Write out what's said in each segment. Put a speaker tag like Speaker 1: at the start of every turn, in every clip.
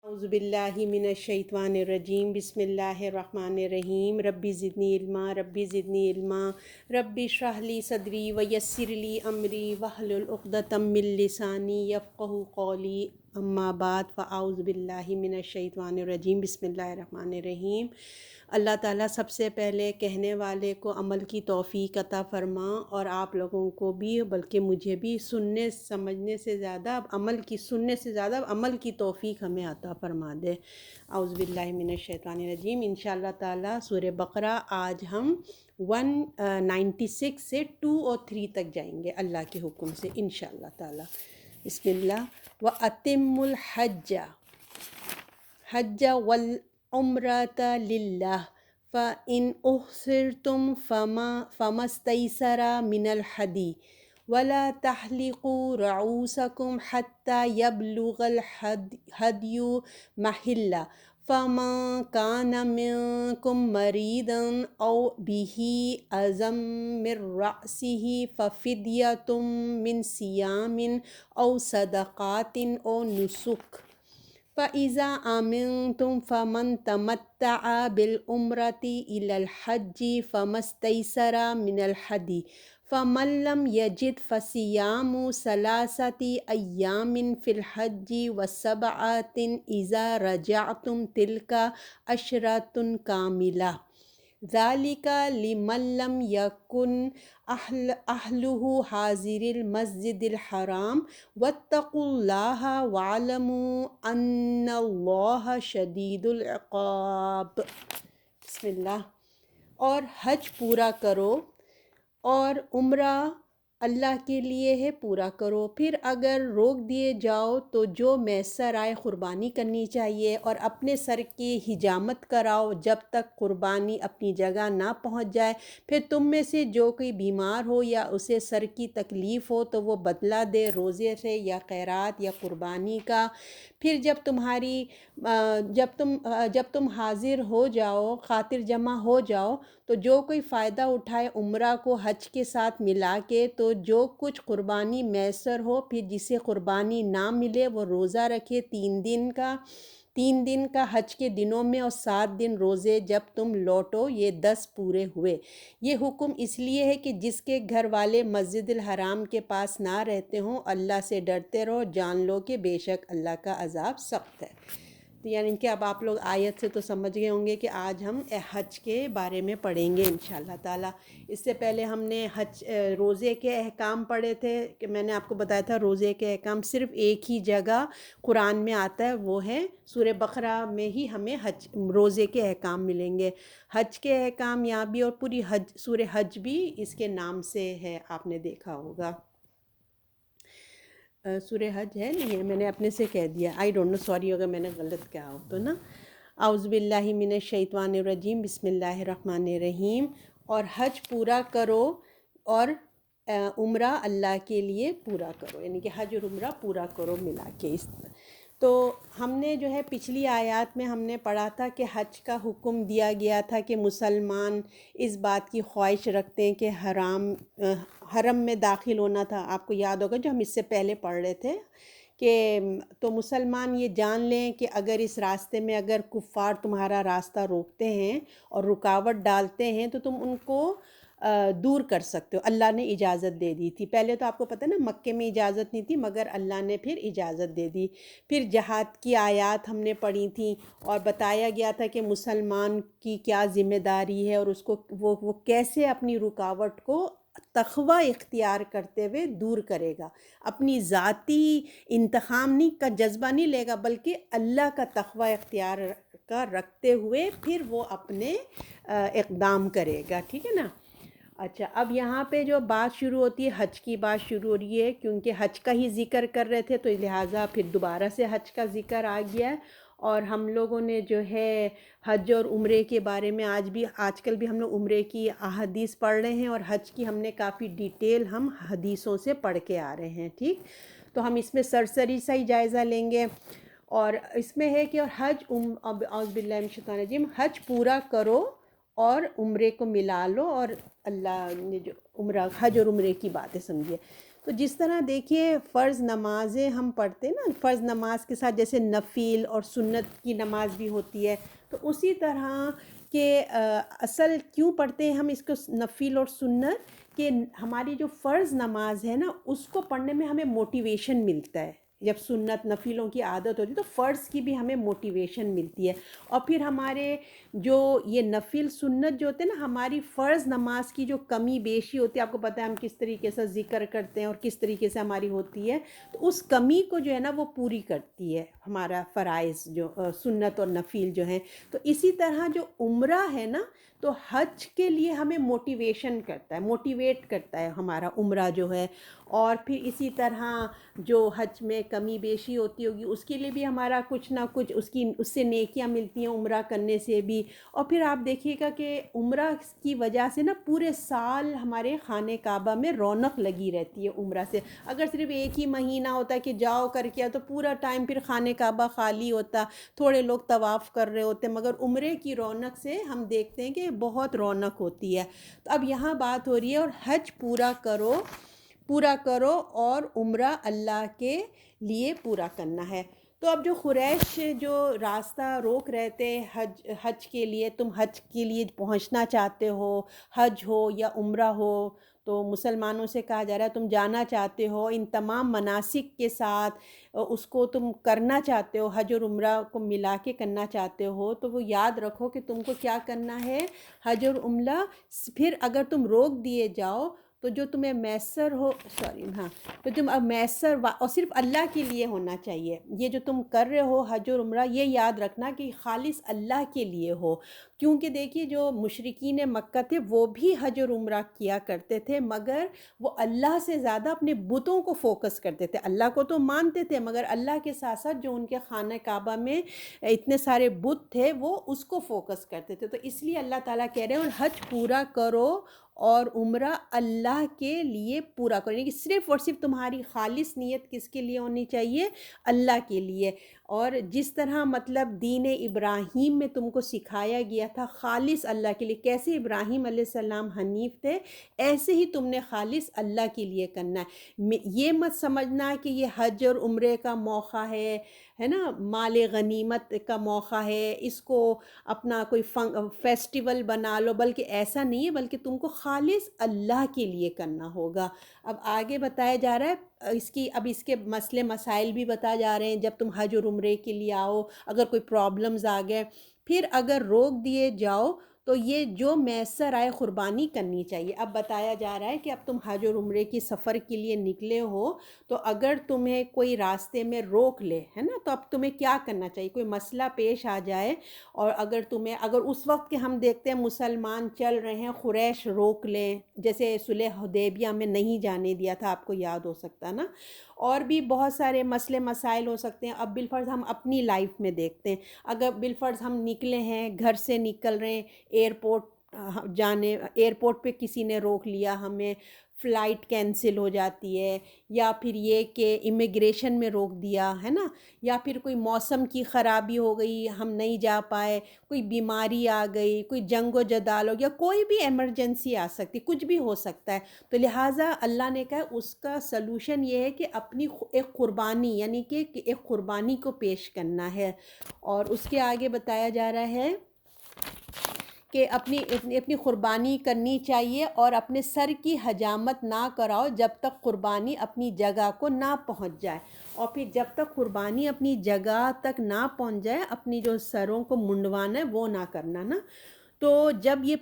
Speaker 1: اعوذ باللہ من الشیطان الرجیم بسم اللہ الرحمن الرحیم ربی زدنی علما ربی زدنی علما ربی اشرح لی صدری ویسر لی امری واحلل عقدۃ من لسانی یفقہوا قولی اما بعد فاعوذ باللہ من الشیطان الرجیم بسم اللہ الرحمن الرحیم۔ اللہ تعالیٰ سب سے پہلے کہنے والے کو عمل کی توفیق عطا فرما، اور آپ لوگوں کو بھی، بلکہ مجھے بھی سننے سمجھنے سے زیادہ سننے سے زیادہ عمل کی توفیق ہمیں عطا فرما دے۔ اعوذ باللہ من الشیطان الرجیم۔ انشاءاللہ تعالیٰ سورہ بقرہ آج ہم 196 سے 2 اور 3 تک جائیں گے اللہ کے حکم سے انشاءاللہ تعالیٰ۔ بسم اللہ۔ وَأَتِمُّ الْحَجَّ وَالْعُمْرَةَ لِلَّهِ فَإِنْ أُحْصِرْتُمْ فَمَا اسْتَيْسَرَ مِنَ الْهَدْيِ وَلَا تَحْلِقُوا رُؤُوسَكُمْ حَتَّى يَبْلُغَ الْهَدْيُ مَحِلَّهُ فَمَنْ كَانَ مِنْكُمْ مَرِيضًا أَوْ بِهِ أَذًى مِنْ رَأْسِهِ فَفِدْيَةٌ مِنْ صِيَامٍ أَوْ صَدَقَةٍ أَوْ نُسُكٍ فَإِذَا آمِنْتُمْ فَمَنْ تَمَتَّعَ بِالْعُمْرَةِ إِلَى الْحَجِّ فَمَا اسْتَيْسَرَ مِنَ الْهَدْيِ فَمَنْ لَمْ يَجِدْ فَصِيَامُ 3 أَيَّامٍ فِي الْحَجِّ و7 إِذَا رَجَعْتُمْ تِلْكَ 10 كَامِلَةٌ ذَلِكَ لِمَنْ لَمْ يَكُنْ أَهْلُهُ حَاضِرِي الْمَسْجِدِ الْحَرَامِ وَاتَّقُوا اللَّهَ وَاعْلَمُوا أَنَّ اللَّهَ شَدِيدُ الْعِقَابِ۔ بسم اللہ۔ اور حج پورا کرو، اور عمرہ اللہ کے لیے ہے، پورا کرو۔ پھر اگر روک دیے جاؤ تو جو میسر آئے قربانی کرنی چاہیے، اور اپنے سر کی حجامت کراؤ جب تک قربانی اپنی جگہ نہ پہنچ جائے۔ پھر تم میں سے جو کوئی بیمار ہو یا اسے سر کی تکلیف ہو تو وہ بدلہ دے روزے سے یا خیرات یا قربانی کا۔ پھر جب تم حاضر ہو جاؤ، خاطر جمع ہو جاؤ، تو جو کوئی فائدہ اٹھائے عمرہ کو حج کے ساتھ ملا کے، تو جو کچھ قربانی میسر ہو۔ پھر جسے قربانی نہ ملے وہ روزہ رکھے 3 دن کا حج کے دنوں میں، اور 7 دن روزے جب تم لوٹو، یہ 10 پورے ہوئے۔ یہ حکم اس لیے ہے کہ جس کے گھر والے مسجد الحرام کے پاس نہ رہتے ہوں، اللہ سے ڈرتے رہو، جان لو کہ بے شک اللہ کا عذاب سخت ہے۔ تو یعنی کہ اب آپ لوگ آیت سے تو سمجھ گئے ہوں گے کہ آج ہم حج کے بارے میں پڑھیں گے انشاءاللہ تعالیٰ۔ اس سے پہلے ہم نے روزے کے احکام پڑھے تھے، کہ میں نے آپ کو بتایا تھا روزے کے احکام صرف ایک ہی جگہ قرآن میں آتا ہے، وہ ہے سورہ بقرہ میں ہی ہمیں روزے کے احکام ملیں گے۔ حج کے احکام یہاں بھی، اور پوری سورہ حج بھی اس کے نام سے ہے، آپ نے دیکھا ہوگا۔ سورہ حج ہے نہیں ہے، میں نے اپنے سے کہہ دیا، آئی ڈونٹ نو، سوری اگر میں نے غلط کہا ہو تو نا۔ اعوذ باللہ من الشیطان الرجیم بسم اللہ الرحمن الرحیم۔ اور حج پورا کرو، اور عمرہ اللہ کے لیے پورا کرو، یعنی کہ حج اور عمرہ پورا کرو ملا کے۔ تو ہم نے جو ہے پچھلی آیات میں ہم نے پڑھا تھا کہ حج کا حکم دیا گیا تھا کہ مسلمان اس بات کی خواہش رکھتے ہیں کہ حرم میں داخل ہونا تھا۔ آپ کو یاد ہوگا جو ہم اس سے پہلے پڑھ رہے تھے کہ تو مسلمان یہ جان لیں کہ اگر اس راستے میں اگر کفار تمہارا راستہ روکتے ہیں اور رکاوٹ ڈالتے ہیں تو تم ان کو دور کر سکتے ہو۔ اللہ نے اجازت دے دی تھی، پہلے تو آپ کو پتہ نا مکے میں اجازت نہیں تھی، مگر اللہ نے پھر اجازت دے دی۔ پھر جہاد کی آیات ہم نے پڑھی تھیں، اور بتایا گیا تھا کہ مسلمان کی کیا ذمہ داری ہے، اور اس کو وہ کیسے اپنی رکاوٹ کو تقوی اختیار کرتے ہوئے دور کرے گا۔ اپنی ذاتی انتقام کا جذبہ نہیں لے گا، بلکہ اللہ کا تقوی اختیار کا رکھتے ہوئے پھر وہ اپنے اقدام کرے گا، ٹھیک ہے نا۔ اچھا، اب یہاں پہ جو بات شروع ہوتی ہے، حج کی بات شروع ہو رہی ہے، کیونکہ حج کا ہی ذکر کر رہے تھے تو لہٰذا پھر دوبارہ سے حج کا ذکر آ گیا ہے۔ اور ہم لوگوں نے جو ہے حج اور عمرے کے بارے میں آج کل بھی ہم لوگ عمرے کی احادیث پڑھ رہے ہیں، اور حج کی ہم نے کافی ڈیٹیل ہم حدیثوں سے پڑھ کے آ رہے ہیں، ٹھیک۔ تو ہم اس میں سرسری سا ہی جائزہ لیں گے، اور اس میں ہے کہ اعوذ باللہ من الشیطان الرجیم، حج پورا کرو اور عمرے کو ملا لو، اور اللہ نے جو حج اور عمرے کی باتیں سمجھیے۔ تو تو جس طرح دیکھیے فرض نمازیں ہم پڑھتے ہیں نا، فرض نماز کے ساتھ جیسے نفل اور سنت کی نماز بھی ہوتی ہے، تو اسی طرح کہ اصل کیوں پڑھتے ہیں ہم اس کو نفل اور سنت، کہ ہماری جو فرض نماز ہے نا اس کو پڑھنے میں ہمیں موٹیویشن ملتا ہے. جب سنت نفلوں کی عادت ہوتی ہے تو فرض کی بھی ہمیں موٹیویشن ملتی ہے. اور پھر ہمارے جو یہ نفل سنت جو ہوتے ہیں نا، ہماری فرض نماز کی جو کمی بیشی ہوتی ہے، آپ کو پتہ ہے ہم کس طریقے سے ذکر کرتے ہیں اور کس طریقے سے ہماری ہوتی ہے، تو اس کمی کو جو ہے نا وہ پوری کرتی ہے ہمارا فرائض جو سنت اور نفل جو ہیں. تو اسی طرح جو عمرہ ہے نا، تو حج کے لیے ہمیں موٹیویشن کرتا ہے، موٹیویٹ کرتا ہے ہمارا عمرہ جو ہے. اور پھر اسی طرح جو حج میں کمی بیشی ہوتی ہوگی اس کے لیے بھی ہمارا کچھ نہ کچھ اس سے نیکیاں ملتی ہیں عمرہ کرنے سے بھی. اور پھر آپ دیکھیے گا کہ عمرہ کی وجہ سے نا پورے سال ہمارے خانہ کعبہ میں رونق لگی رہتی ہے عمرہ سے. اگر صرف ایک ہی مہینہ ہوتا ہے کہ جاؤ کر کے تو پورا ٹائم پھر خانہ کعبہ خالی ہوتا، تھوڑے لوگ طواف کر رہے ہوتے، مگر عمرے کی رونق سے ہم دیکھتے ہیں کہ بہت رونق ہوتی ہے. تو اب یہاں بات ہو رہی ہے اور حج پورا کرو اور عمرہ اللہ کے لیے پورا کرنا ہے. تو اب جو قریش جو راستہ روک رہے تھے حج کے لیے، تم حج کے لیے پہنچنا چاہتے ہو، حج ہو یا عمرہ ہو، تو مسلمانوں سے کہا جا رہا ہے تم جانا چاہتے ہو ان تمام مناسک کے ساتھ، اس کو تم کرنا چاہتے ہو، حج اور عمرہ کو ملا کے کرنا چاہتے ہو، تو وہ یاد رکھو کہ تم کو کیا کرنا ہے، حج اور عمرہ. پھر اگر تم روک دیے جاؤ تو جو تمہیں میسر ہو، تو تم اب میسر اور صرف اللہ کے لیے ہونا چاہیے. یہ جو تم کر رہے ہو حج اور عمرہ، یہ یاد رکھنا کہ خالص اللہ کے لیے ہو. کیونکہ دیکھیے جو مشرکین مکہ تھے وہ بھی حج اور عمرہ کیا کرتے تھے، مگر وہ اللہ سے زیادہ اپنے بتوں کو فوکس کرتے تھے. اللہ کو تو مانتے تھے مگر اللہ کے ساتھ ساتھ جو ان کے خانہ کعبہ میں اتنے سارے بت تھے وہ اس کو فوکس کرتے تھے. تو اس لیے اللہ تعالیٰ کہہ رہے ہیں اور حج پورا کرو اور عمرہ اللہ کے لیے پورا کرو، یعنی کہ صرف اور صرف تمہاری خالص نیت کس کے لیے ہونی چاہیے، اللہ کے لیے. اور جس طرح مطلب دین ابراہیم میں تم کو سکھایا گیا تھا خالص اللہ کے لیے، کیسے ابراہیم علیہ السلام حنیف تھے، ایسے ہی تم نے خالص اللہ کے لیے کرنا ہے. یہ مت سمجھنا کہ یہ حج اور عمرے کا موقع ہے نا، مال غنیمت کا موقع ہے، اس کو اپنا کوئی فیسٹیول بنا لو، بلکہ ایسا نہیں ہے، بلکہ تم کو خالص اللہ کے لیے کرنا ہوگا. اب آگے بتایا جا رہا ہے اس کے مسئلے مسائل بھی بتائے جا رہے ہیں. جب تم حج اور عمرے کے لیے آؤ، اگر کوئی پرابلمز آ گئے، پھر اگر روک دیے جاؤ تو یہ جو میسر آئے قربانی کرنی چاہیے. اب بتایا جا رہا ہے کہ اب تم حج اور عمرے کی سفر کے لیے نکلے ہو، تو اگر تمہیں کوئی راستے میں روک لے، ہے نا، تو اب تمہیں کیا کرنا چاہیے. کوئی مسئلہ پیش آ جائے اور اگر اس وقت کے ہم دیکھتے ہیں مسلمان چل رہے ہیں، قریش روک لیں، جیسے صلح حدیبیہ میں نہیں جانے دیا تھا، آپ کو یاد ہو سکتا نا، اور بھی بہت سارے مسئلے مسائل ہو سکتے ہیں. اب بالفرض ہم اپنی لائف میں دیکھتے ہیں، اگر بالفرض ہم نکلے ہیں، گھر سے نکل رہے ہیں، ایئرپورٹ پہ کسی نے روک لیا ہمیں، فلائٹ کینسل ہو جاتی ہے، یا پھر یہ کہ امیگریشن میں روک دیا ہے نا، یا پھر کوئی موسم کی خرابی ہو گئی ہم نہیں جا پائے، کوئی بیماری آ گئی، کوئی جنگ و جدال ہو گیا، کوئی بھی ایمرجنسی آ سکتی، کچھ بھی ہو سکتا ہے. تو لہٰذا اللہ نے کہا اس کا سلوشن یہ ہے کہ اپنی ایک قربانی، یعنی کہ ایک قربانی کو پیش کرنا ہے. اور اس کے آگے بتایا جا رہا ہے کہ اپنی قربانی کرنی چاہیے اور اپنے سر کی حجامت نہ کراؤ جب تک قربانی اپنی جگہ کو نہ پہنچ جائے. اور پھر جب تک قربانی اپنی جگہ تک نہ پہنچ جائے اپنی جو سروں کو منڈوانا ہے وہ نہ کرنا نا. تو جب یہ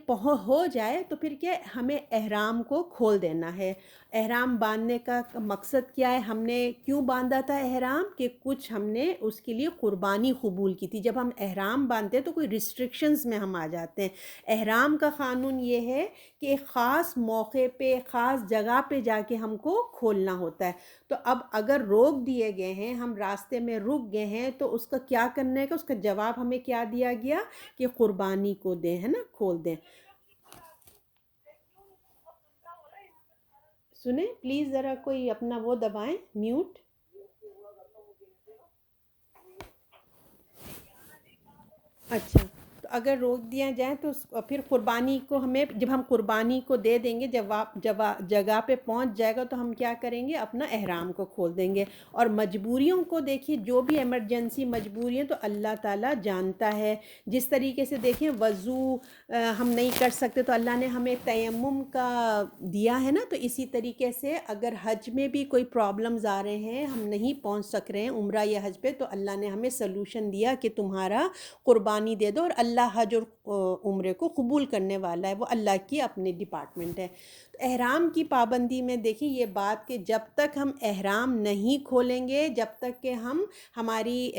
Speaker 1: ہو جائے تو پھر کیا ہمیں احرام کو کھول دینا ہے. احرام باندھنے کا مقصد کیا ہے، ہم نے کیوں باندھا تھا احرام، کہ کچھ ہم نے اس کے لیے قربانی قبول کی تھی. جب ہم احرام باندھتے ہیں تو کوئی ریسٹرکشنز میں ہم آ جاتے ہیں. احرام کا قانون یہ ہے کہ ایک خاص موقع پہ خاص جگہ پہ جا کے ہم کو کھولنا ہوتا ہے. تو اب اگر روک دیے گئے ہیں، ہم راستے میں رک گئے ہیں، تو اس کا کیا کرنے کا، اس کا جواب ہمیں کیا دیا گیا کہ قربانی کو دیں، ہے نا، کھول دیں. سنیں پلیز ذرا کوئی اپنا وہ دبائیں میوٹ. اچھا، تو اگر روک دیا جائے تو پھر قربانی کو ہمیں، جب ہم قربانی کو دے دیں گے، جب جگہ پہ پہنچ جائے گا تو ہم کیا کریں گے؟ اپنا احرام کو کھول دیں گے. اور مجبوریوں کو دیکھیے، جو بھی ایمرجنسی مجبوری ہیں تو اللہ تعالیٰ جانتا ہے. جس طریقے سے دیکھیں وضو ہم نہیں کر سکتے تو اللہ نے ہمیں تیمم کا دیا ہے نا، تو اسی طریقے سے اگر حج میں بھی کوئی پرابلمز آ رہے ہیں، ہم نہیں پہنچ سک رہے ہیں عمرہ یا حج پہ، تو اللہ نے ہمیں سلوشن دیا کہ تمہارا قربانی دے دو، اور اللہ حج اور عمرے کو قبول کرنے والا ہے، وہ اللہ کی اپنی ڈپارٹمنٹ ہے. تو احرام کی پابندی میں دیکھیں یہ بات کہ جب تک ہم احرام نہیں کھولیں گے، جب تک کہ ہماری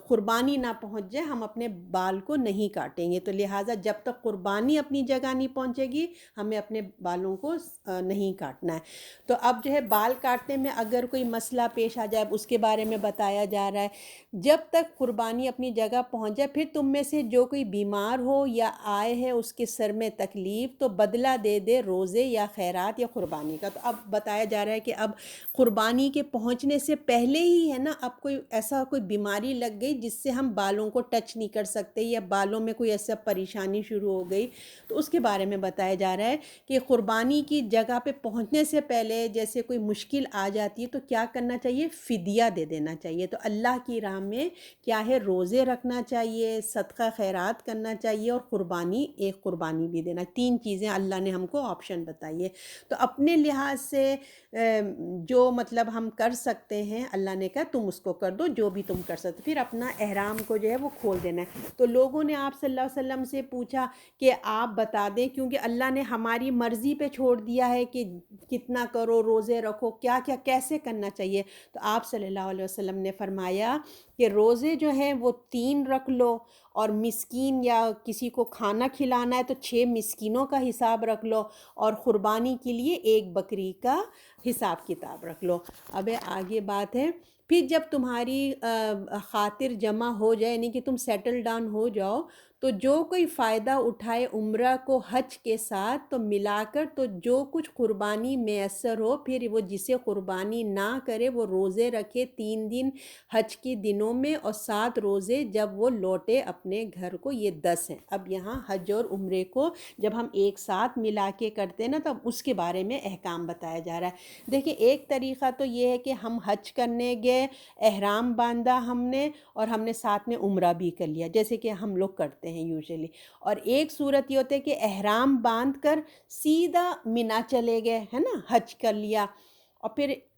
Speaker 1: قربانی نہ پہنچ جائے، ہم اپنے بال کو نہیں کاٹیں گے. تو لہٰذا جب تک قربانی اپنی جگہ نہیں پہنچے گی، ہمیں اپنے بالوں کو نہیں کاٹنا ہے. تو اب جو ہے بال کاٹنے میں اگر کوئی مسئلہ پیش آ جائے، اس کے بارے میں بتایا جا رہا ہے. جب تک قربانی اپنی جگہ پہنچ جائے، پھر تم میں سے جو کوئی بیمار ہو یا آئے ہے اس کے سر میں تکلیف، تو بدلہ دے دے روزے یا خیرات یا قربانی کا. تو اب بتایا جا رہا ہے کہ اب قربانی کے پہنچنے سے پہلے ہی ہے نا، اب کوئی ایسا کوئی بیماری لگ گئی جس سے ہم بالوں کو ٹچ نہیں کر سکتے، یا بالوں میں کوئی ایسا پریشانی شروع ہو گئی، تو اس کے بارے میں بتایا جا رہا ہے کہ قربانی کی جگہ پہ پہنچنے سے پہلے جیسے کوئی مشکل آ جاتی ہے تو کیا کرنا چاہیے؟ فدیہ دے دینا چاہیے. تو اللہ کی راہ میں کیا ہے؟ روزے رکھنا چاہیے، صدقہ خیرات کرنا چاہیے، اور ایک قربانی بھی دینا. 3 چیزیں اللہ نے ہم کو آپشن بتائی ہے. تو اپنے لحاظ سے جو مطلب ہم کر سکتے ہیں، اللہ نے کہا تم اس کو کر دو جو بھی تم کر سکتے. پھر اپنا احرام کو جو ہے وہ کھول دینا ہے. تو لوگوں نے آپ صلی اللہ علیہ وسلم سے پوچھا کہ آپ بتا دیں، کیونکہ اللہ نے ہماری مرضی پہ چھوڑ دیا ہے کہ کتنا کرو، روزے رکھو، کیا کیا کیسے کرنا چاہیے. تو آپ صلی اللہ علیہ وسلم نے فرمایا کہ روزے جو ہیں وہ 3 رکھ لو، اور مسکین یا کسی کو کھانا کھلانا ہے تو 6 مسکینوں کا حساب رکھ لو، اور قربانی کے لیے 1 بکری کا حساب کتاب رکھ لو. اب آگے بات ہے، پھر جب تمہاری خاطر جمع ہو جائے، یعنی کہ تم سیٹل ڈاؤن ہو جاؤ، تو جو کوئی فائدہ اٹھائے عمرہ کو حج کے ساتھ تو ملا کر، تو جو کچھ قربانی میسر ہو، پھر وہ جسے قربانی نہ کرے وہ روزے رکھے 3 دن حج کے دنوں میں، اور 7 روزے جب وہ لوٹے اپنے گھر کو. یہ 10 ہیں. اب یہاں حج اور عمرے کو جب ہم ایک ساتھ ملا کے کرتے ہیں نا، تو اب اس کے بارے میں احکام بتایا جا رہا ہے. دیکھیں ایک طریقہ تو یہ ہے کہ ہم حج کرنے گئے، احرام باندھا ہم نے، اور ہم نے ساتھ میں عمرہ بھی کر لیا، جیسے کہ ہم لوگ کرتے ہیں یوزلی. اور ایک صورت یہ ہوتا ہے کہ احرام باندھ کر سیدھا مینا چلے گئے، ہے نا، حج کر لیا.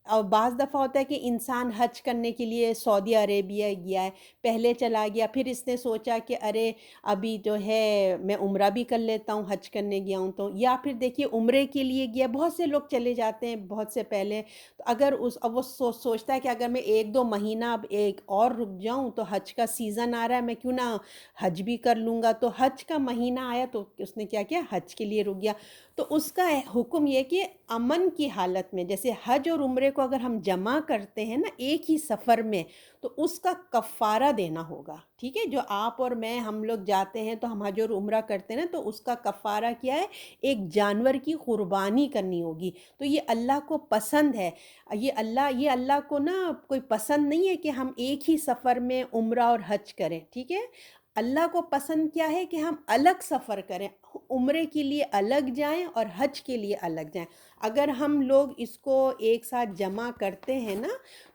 Speaker 1: اور بعض دفعہ ہوتا ہے کہ انسان حج کرنے کے لیے سعودی عربیہ گیا ہے، پہلے چلا گیا، پھر اس نے سوچا کہ ارے ابھی جو ہے میں عمرہ بھی کر لیتا ہوں، حج کرنے گیا ہوں تو. یا پھر دیکھیے عمرے کے لیے گیا، بہت سے لوگ چلے جاتے ہیں بہت سے پہلے. تو اگر اب وہ سوچتا ہے کہ اگر میں 1-2 مہینہ اب ایک اور رک جاؤں تو حج کا سیزن آ رہا ہے، میں کیوں نہ حج بھی کر لوں گا. تو حج کا مہینہ آیا تو اس نے کیا کیا؟ حج کے لیے رک گیا. تو اس کا حکم یہ کہ امن کی حالت میں، جیسے حج اور عمرے کو اگر ہم جمع کرتے ہیں نا ایک ہی سفر میں، تو اس کا کفارہ دینا ہوگا. ٹھیک ہے، جو آپ اور میں ہم لوگ جاتے ہیں تو ہم حج اور عمرہ کرتے ہیں نا، تو اس کا کفارہ کیا ہے؟ ایک جانور کی قربانی کرنی ہوگی. تو یہ اللہ کو پسند ہے. یہ اللہ کو نا کوئی پسند نہیں ہے کہ ہم ایک ہی سفر میں عمرہ اور حج کریں. ٹھیک ہے، اللہ کو پسند کیا ہے کہ ہم الگ سفر کریں، عمرے کے لیے الگ جائیں اور حج کے لیے الگ جائیں. اگر ہم لوگ اس کو ایک ساتھ جمع کرتے ہیں نا،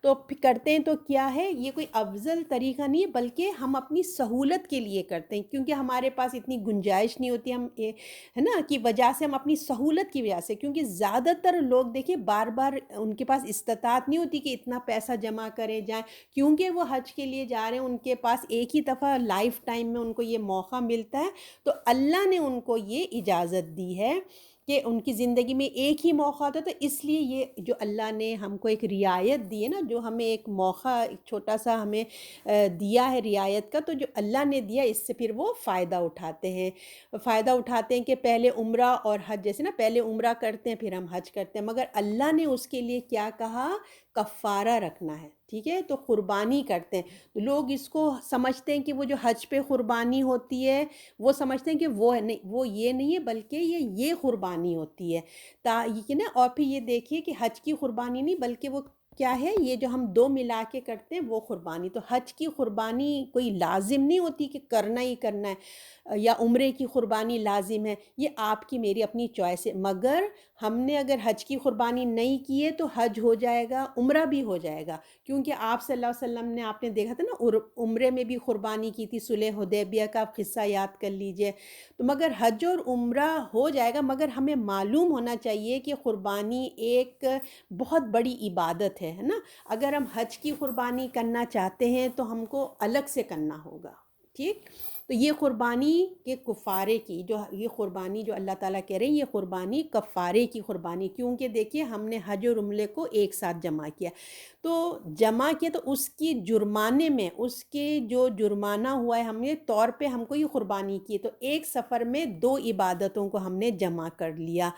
Speaker 1: تو کرتے ہیں تو کیا ہے، یہ کوئی افضل طریقہ نہیں ہے، بلکہ ہم اپنی سہولت کے لیے کرتے ہیں، کیونکہ ہمارے پاس اتنی گنجائش نہیں ہوتی، ہم ہے نا کی وجہ سے ہم اپنی سہولت کی وجہ سے، کیونکہ زیادہ تر لوگ دیکھیں بار بار ان کے پاس استطاعت نہیں ہوتی کہ اتنا پیسہ جمع کرے جائیں، کیونکہ وہ حج کے لیے جا رہے ہیں، ان کے پاس ایک ہی دفعہ لائف ٹائم میں ان کو یہ موقع ملتا ہے. تو اللہ نے ان کو یہ اجازت دی ہے کہ ان کی زندگی میں ایک ہی موقع ہوتا ہے. تو اس لیے یہ جو اللہ نے ہم کو ایک رعایت دی ہے نا، جو ہمیں ایک موقع ایک چھوٹا سا ہمیں دیا ہے رعایت کا، تو جو اللہ نے دیا اس سے پھر وہ فائدہ اٹھاتے ہیں کہ پہلے عمرہ اور حج، جیسے نا پہلے عمرہ کرتے ہیں پھر ہم حج کرتے ہیں، مگر اللہ نے اس کے لیے کیا کہا؟ کفارہ رکھنا ہے. ٹھیک ہے، تو قربانی کرتے ہیں. تو لوگ اس کو سمجھتے ہیں کہ وہ جو حج پہ قربانی ہوتی ہے، وہ سمجھتے ہیں کہ وہ یہ نہیں ہے، بلکہ یہ قربانی ہوتی ہے. یہ نا، اور پھر یہ دیکھیے کہ حج کی قربانی نہیں، بلکہ وہ کیا ہے یہ جو ہم دو ملا کے کرتے ہیں وہ قربانی. تو حج کی قربانی کوئی لازم نہیں ہوتی کہ کرنا ہی کرنا ہے، یا عمرے کی قربانی لازم ہے، یہ آپ کی میری اپنی چوائس ہے. مگر ہم نے اگر حج کی قربانی نہیں کی ہے تو حج ہو جائے گا، عمرہ بھی ہو جائے گا، کیونکہ آپ صلی اللہ علیہ وسلم نے، آپ نے دیکھا تھا نا، عمرے میں بھی قربانی کی تھی. صلح حدیبیہ کا آپ قصہ یاد کر لیجئے. تو مگر حج اور عمرہ ہو جائے گا، مگر ہمیں معلوم ہونا چاہیے کہ قربانی ایک بہت بڑی عبادت ہے نا. اگر ہم حج کی قربانی کرنا چاہتے ہیں تو ہم کو الگ سے کرنا ہوگا. ٹھیک. تو یہ قربانی کے کفارے کی، جو یہ قربانی جو اللہ تعالیٰ کہہ رہے ہیں، یہ قربانی کفارے کی قربانی، کیونکہ دیکھیے ہم نے حج اور عمرے کو ایک ساتھ جمع کیا. تو جمع کیا تو اس کی جرمانے میں، اس کے جو جرمانہ ہوا ہے ہم نے طور پہ ہم کو یہ قربانی کی، تو ایک سفر میں دو عبادتوں کو ہم نے جمع کر لیا.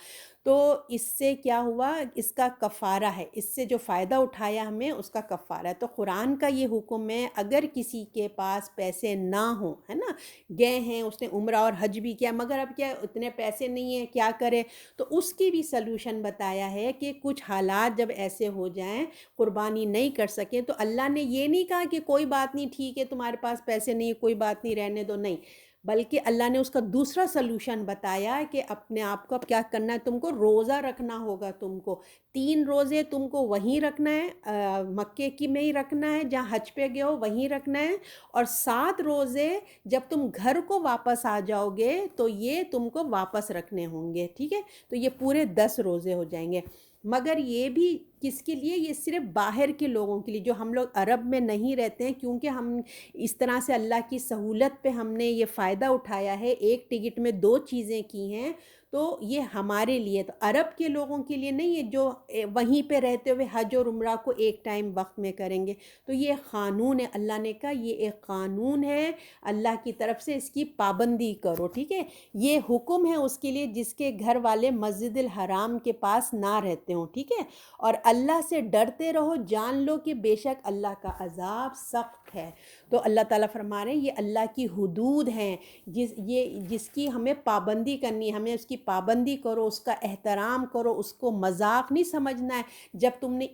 Speaker 1: تو اس سے کیا ہوا، اس کا کفارہ ہے، اس سے جو فائدہ اٹھایا ہمیں اس کا کفارہ ہے. تو قرآن کا یہ حکم ہے، اگر کسی کے پاس پیسے نہ ہوں، ہے نا، گئے ہیں اس نے عمرہ اور حج بھی کیا، مگر اب کیا اتنے پیسے نہیں ہیں، کیا کرے، تو اس کی بھی سلوشن بتایا ہے کہ کچھ حالات جب ایسے ہو جائیں قربانی نہیں کر سکیں، تو اللہ نے یہ نہیں کہا کہ کوئی بات نہیں، ٹھیک ہے تمہارے پاس پیسے نہیں، کوئی بات نہیں، رہنے دو، نہیں، بلکہ اللہ نے اس کا دوسرا سلوشن بتایا کہ اپنے آپ کو اب کیا کرنا ہے، تم کو روزہ رکھنا ہوگا. تم کو 3 روزے تم کو وہیں رکھنا ہے، مکے کی میں ہی رکھنا ہے، جہاں حج پہ گئے ہو وہیں رکھنا ہے، اور 7 روزے جب تم گھر کو واپس آ جاؤ گے تو یہ تم کو واپس رکھنے ہوں گے. ٹھیک ہے. تو یہ پورے 10 روزے ہو جائیں گے. مگر یہ بھی کس کے لیے، یہ صرف باہر کے لوگوں کے لیے، جو ہم لوگ عرب میں نہیں رہتے ہیں، کیونکہ ہم اس طرح سے اللہ کی سہولت پہ ہم نے یہ فائدہ اٹھایا ہے، ایک ٹکٹ میں 2 چیزیں کی ہیں، تو یہ ہمارے لیے، تو عرب کے لوگوں کے لیے نہیں ہے جو وہیں پہ رہتے ہوئے حج اور عمرہ کو ایک ٹائم وقت میں کریں گے. تو یہ قانون ہے، اللہ نے کہا یہ ایک قانون ہے اللہ کی طرف سے، اس کی پابندی کرو. ٹھیک ہے. یہ حکم ہے اس کے لیے جس کے گھر والے مسجد الحرام کے پاس نہ رہتے ہوں. ٹھیک ہے. اور اللہ سے ڈرتے رہو، جان لو کہ بے شک اللہ کا عذاب سخت ہے. تو اللہ تعالیٰ فرما رہے ہیں یہ اللہ کی حدود ہیں، جس کی ہمیں پابندی کرنی ہے، ہمیں اس کی پابندی کرو، اس کا احترام کرو، اس کو مذاق نہیں سمجھنا ہے. جب تم نے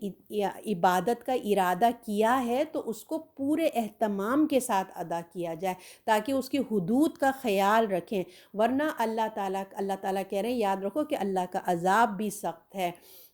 Speaker 1: عبادت کا ارادہ کیا ہے تو اس کو پورے اہتمام کے ساتھ ادا کیا جائے، تاکہ اس کی حدود کا خیال رکھیں. ورنہ اللہ تعالیٰ کہہ رہے ہیں یاد رکھو کہ اللہ کا عذاب بھی سخت ہے.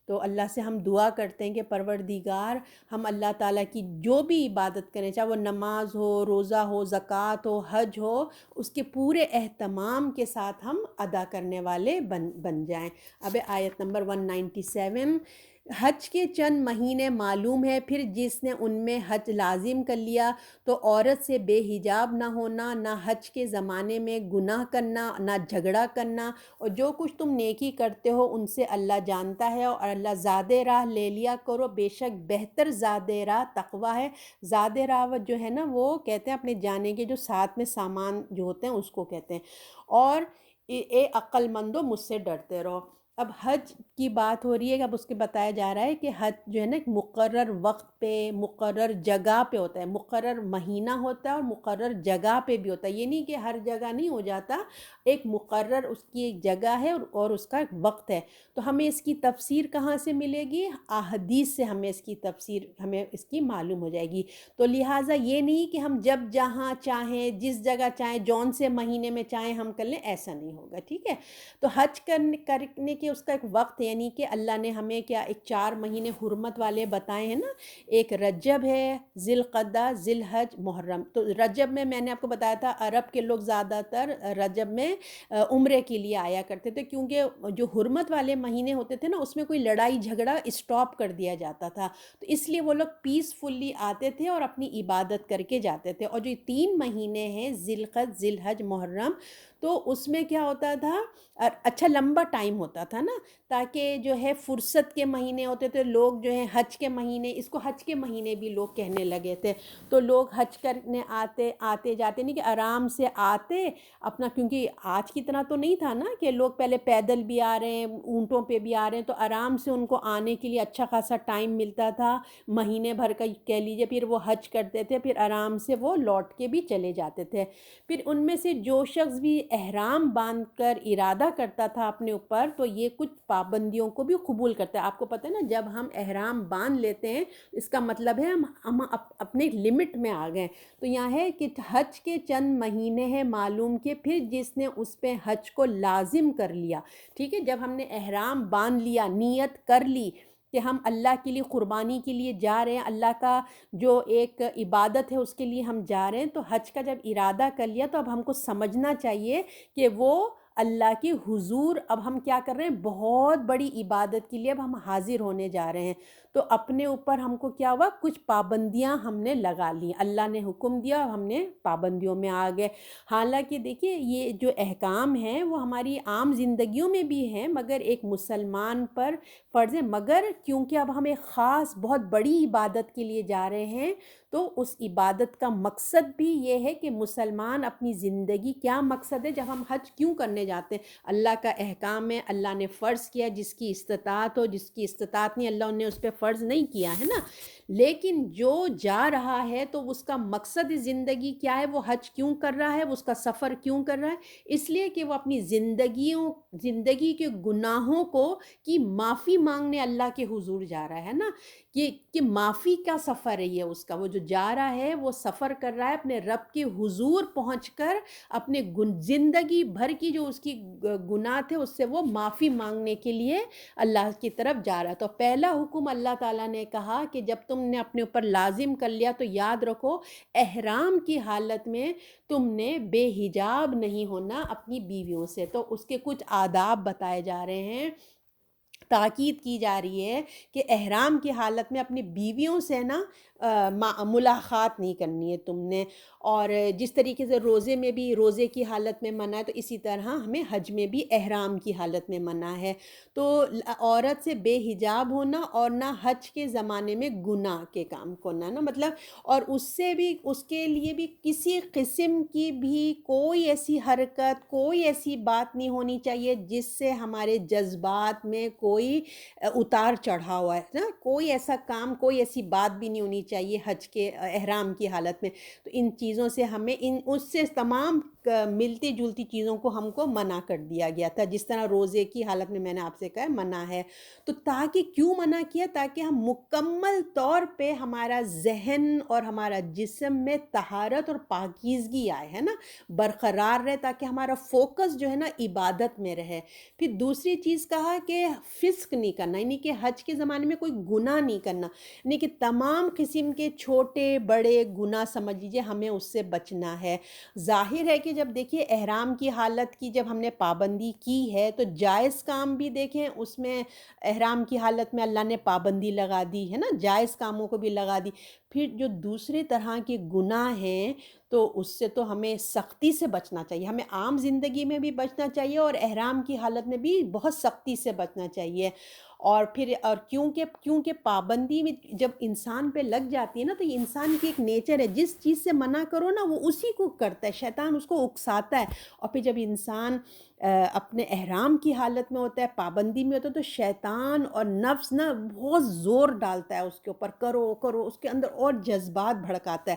Speaker 1: تو اللہ سے ہم دعا کرتے ہیں کہ پروردگار، ہم اللہ تعالیٰ کی جو بھی عبادت کریں، چاہے وہ نماز ہو، روزہ ہو، زکوٰۃ ہو، حج ہو، اس کے پورے اہتمام کے ساتھ ہم ادا کرنے والے بن جائیں. اب آیت نمبر 197. حج کے چند مہینے معلوم ہے، پھر جس نے ان میں حج لازم کر لیا تو عورت سے بے حجاب نہ ہونا، نہ حج کے زمانے میں گناہ کرنا، نہ جھگڑا کرنا، اور جو کچھ تم نیکی کرتے ہو ان سے اللہ جانتا ہے. اور اللہ زادِ راہ لے لیا کرو، بے شک بہتر زادِ راہ تقویٰ ہے. زادِ راہ جو ہے نا، وہ کہتے ہیں اپنے جانے کے جو ساتھ میں سامان جو ہوتے ہیں اس کو کہتے ہیں. اور اے عقل مندو مجھ سے ڈرتے رہو. اب حج کی بات ہو رہی ہے، اب اس کے بتایا جا رہا ہے کہ حج جو ہے نا ایک مقرر وقت پہ، مقرر جگہ پہ ہوتا ہے، مقرر مہینہ ہوتا ہے اور مقرر جگہ پہ بھی ہوتا ہے. یہ نہیں کہ ہر جگہ نہیں ہو جاتا، ایک مقرر اس کی ایک جگہ ہے اور اس کا ایک وقت ہے. تو ہمیں اس کی تفسیر کہاں سے ملے گی؟ احادیث سے ہمیں اس کی تفسیر، ہمیں اس کی معلوم ہو جائے گی. تو لہٰذا یہ نہیں کہ ہم جب جہاں چاہیں، جس جگہ چاہیں، جون سے مہینے میں چاہیں ہم کر لیں، ایسا نہیں ہوگا. ٹھیک ہے. تو حج کرنے کے اس کا ایک وقت، یعنی کہ اللہ نے ہمیں کیا ایک 4 مہینے حرمت والے بتائے ہیں نا. ایک رجب ہے، ذی القعدہ، ذی الحج، محرم. تو رجب میں نے آپ کو بتایا تھا عرب کے لوگ زیادہ تر رجب میں عمرے کے لیے آیا کرتے تھے، کیونکہ جو حرمت والے مہینے ہوتے تھے نا اس میں کوئی لڑائی جھگڑا اسٹاپ کر دیا جاتا تھا، تو اس لیے وہ لوگ پیسفلی آتے تھے اور اپنی عبادت کر کے جاتے تھے. اور جو 3 مہینے ہیں ذی القعدہ، ذی الحج، محرم، تو اس میں کیا ہوتا تھا، اچھا لمبا ٹائم ہوتا تھا نا، تاکہ جو ہے فرصت کے مہینے ہوتے تھے، لوگ جو ہیں حج کے مہینے، اس کو حج کے مہینے بھی لوگ کہنے لگے تھے. تو لوگ حج کرنے آتے جاتے، نہیں کہ آرام سے آتے اپنا، کیونکہ آج کی طرح تو نہیں تھا نا کہ لوگ پہلے پیدل بھی آ رہے ہیں، اونٹوں پہ بھی آ رہے ہیں، تو آرام سے ان کو آنے کے لیے اچھا خاصا ٹائم ملتا تھا، مہینے بھر کا کہہ لیجیے. پھر وہ حج کرتے تھے، پھر آرام سے وہ لوٹ کے بھی چلے جاتے تھے. پھر ان میں سے جو شخص بھی احرام باندھ کر ارادہ کرتا تھا اپنے اوپر، تو یہ لیے کچھ پابندیوں کو بھی قبول کرتا ہے۔ آپ کو پتہ ہے نا، جب ہم احرام باندھ لیتے ہیں اس کا مطلب ہے ہم اپنے لمٹ میں آ گئے۔ تو یہاں ہے کہ حج کے چند مہینے ہیں معلوم کے، پھر جس نے اس پہ حج کو لازم کر لیا، ٹھیک ہے، جب ہم نے احرام باندھ لیا، نیت کر لی کہ ہم اللہ کے لیے قربانی کے لیے جا رہے ہیں، اللہ کا جو ایک عبادت ہے اس کے لیے ہم جا رہے ہیں، تو حج کا جب ارادہ کر لیا تو اب ہم کو سمجھنا چاہیے کہ وہ اللہ کے حضور اب ہم کیا کر رہے ہیں، بہت بڑی عبادت کے لیے اب ہم حاضر ہونے جا رہے ہیں۔ تو اپنے اوپر ہم کو کیا ہوا، کچھ پابندیاں ہم نے لگا لی، اللہ نے حکم دیا اور ہم نے پابندیوں میں آ گئے۔ حالانکہ دیکھیے یہ جو احکام ہیں وہ ہماری عام زندگیوں میں بھی ہیں، مگر ایک مسلمان پر فرض ہے، مگر کیونکہ اب ہم ایک خاص بہت بڑی عبادت کے لیے جا رہے ہیں، تو اس عبادت کا مقصد بھی یہ ہے کہ مسلمان اپنی زندگی، کیا مقصد ہے جب ہم حج کیوں کرنے جاتے ہیں، اللہ کا احکام ہے، اللہ نے فرض کیا، جس کی استطاعت ہو، جس کی استطاعت نہیں اللہ نے اس پہ فرض نہیں کیا ہے نا، لیکن جو جا رہا ہے تو اس کا مقصد زندگی کیا ہے، وہ حج کیوں کر رہا ہے، وہ اس کا سفر کیوں کر رہا ہے، اس لیے کہ وہ اپنی زندگی کے گناہوں کی معافی مانگنے اللہ کے حضور جا رہا ہے نا، کہ معافی کا سفر ہے یہ اس کا، وہ جو جا رہا ہے وہ سفر کر رہا ہے اپنے رب کے حضور پہنچ کر اپنے زندگی بھر کی جو اس کی گناہ تھے اس سے وہ معافی مانگنے کے لیے اللہ کی طرف جا رہا ہے۔ تو پہلا حکم اللہ تعالیٰ نے کہا کہ جب تم نے اپنے اوپر لازم کر لیا تو یاد رکھو احرام کی حالت میں تم نے بے حجاب نہیں ہونا اپنی بیویوں سے۔ تو اس کے کچھ آداب بتائے جا رہے ہیں، تاکید کی جا رہی ہے کہ احرام کی حالت میں اپنی بیویوں سے نا ملاقات نہیں کرنی ہے تم نے، اور جس طریقے سے روزے میں بھی روزے کی حالت میں منع ہے تو اسی طرح ہمیں حج میں بھی احرام کی حالت میں منع ہے۔ تو عورت سے بے حجاب ہونا اور نہ حج کے زمانے میں گناہ کے کام کرنا نا، مطلب، اور اس سے بھی اس کے لیے بھی کسی قسم کی بھی کوئی ایسی حرکت، کوئی ایسی بات نہیں ہونی چاہیے جس سے ہمارے جذبات میں کوئی اتار چڑھا ہوا ہے نا، کوئی ایسا کام، کوئی ایسی بات بھی نہیں ہونی چاہیے حج کے احرام کی حالت میں۔ تو ان چیزوں سے ہمیں اس سے تمام ملتی جلتی چیزوں کو ہم کو منع کر دیا گیا تھا، جس طرح روزے کی حالت میں نے آپ سے کہا منع ہے۔ تو تاکہ کیوں منع کیا، تاکہ ہم مکمل طور پہ ہمارا ذہن اور ہمارا جسم میں طہارت اور پاکیزگی آئے، ہے نا، برقرار رہے، تاکہ ہمارا فوکس جو ہے نا عبادت میں رہے۔ پھر دوسری چیز کہا کہ فسق نہیں کرنا، یعنی کہ حج کے زمانے میں کوئی گناہ نہیں کرنا، یعنی کہ تمام قسم کے چھوٹے بڑے گناہ سمجھ لیجیے ہمیں اس سے بچنا ہے۔ ظاہر ہے کہ جب دیکھیے احرام کی حالت کی جب ہم نے پابندی کی ہے تو جائز کام بھی دیکھیں اس میں احرام کی حالت میں اللہ نے پابندی لگا دی ہے نا، جائز کاموں کو بھی لگا دی۔ پھر جو دوسرے طرح کے گناہ ہیں تو اس سے تو ہمیں سختی سے بچنا چاہیے، ہمیں عام زندگی میں بھی بچنا چاہیے اور احرام کی حالت میں بھی بہت سختی سے بچنا چاہیے۔ اور پھر کیونکہ پابندی میں جب انسان پہ لگ جاتی ہے نا تو یہ انسان کی ایک نیچر ہے، جس چیز سے منع کرو نا وہ اسی کو کرتا ہے، شیطان اس کو اکساتا ہے۔ اور پھر جب انسان اپنے احرام کی حالت میں ہوتا ہے، پابندی میں ہوتا ہے، تو شیطان اور نفس نا بہت زور ڈالتا ہے اس کے اوپر، کرو کرو، اس کے اندر اور جذبات بھڑکاتا ہے۔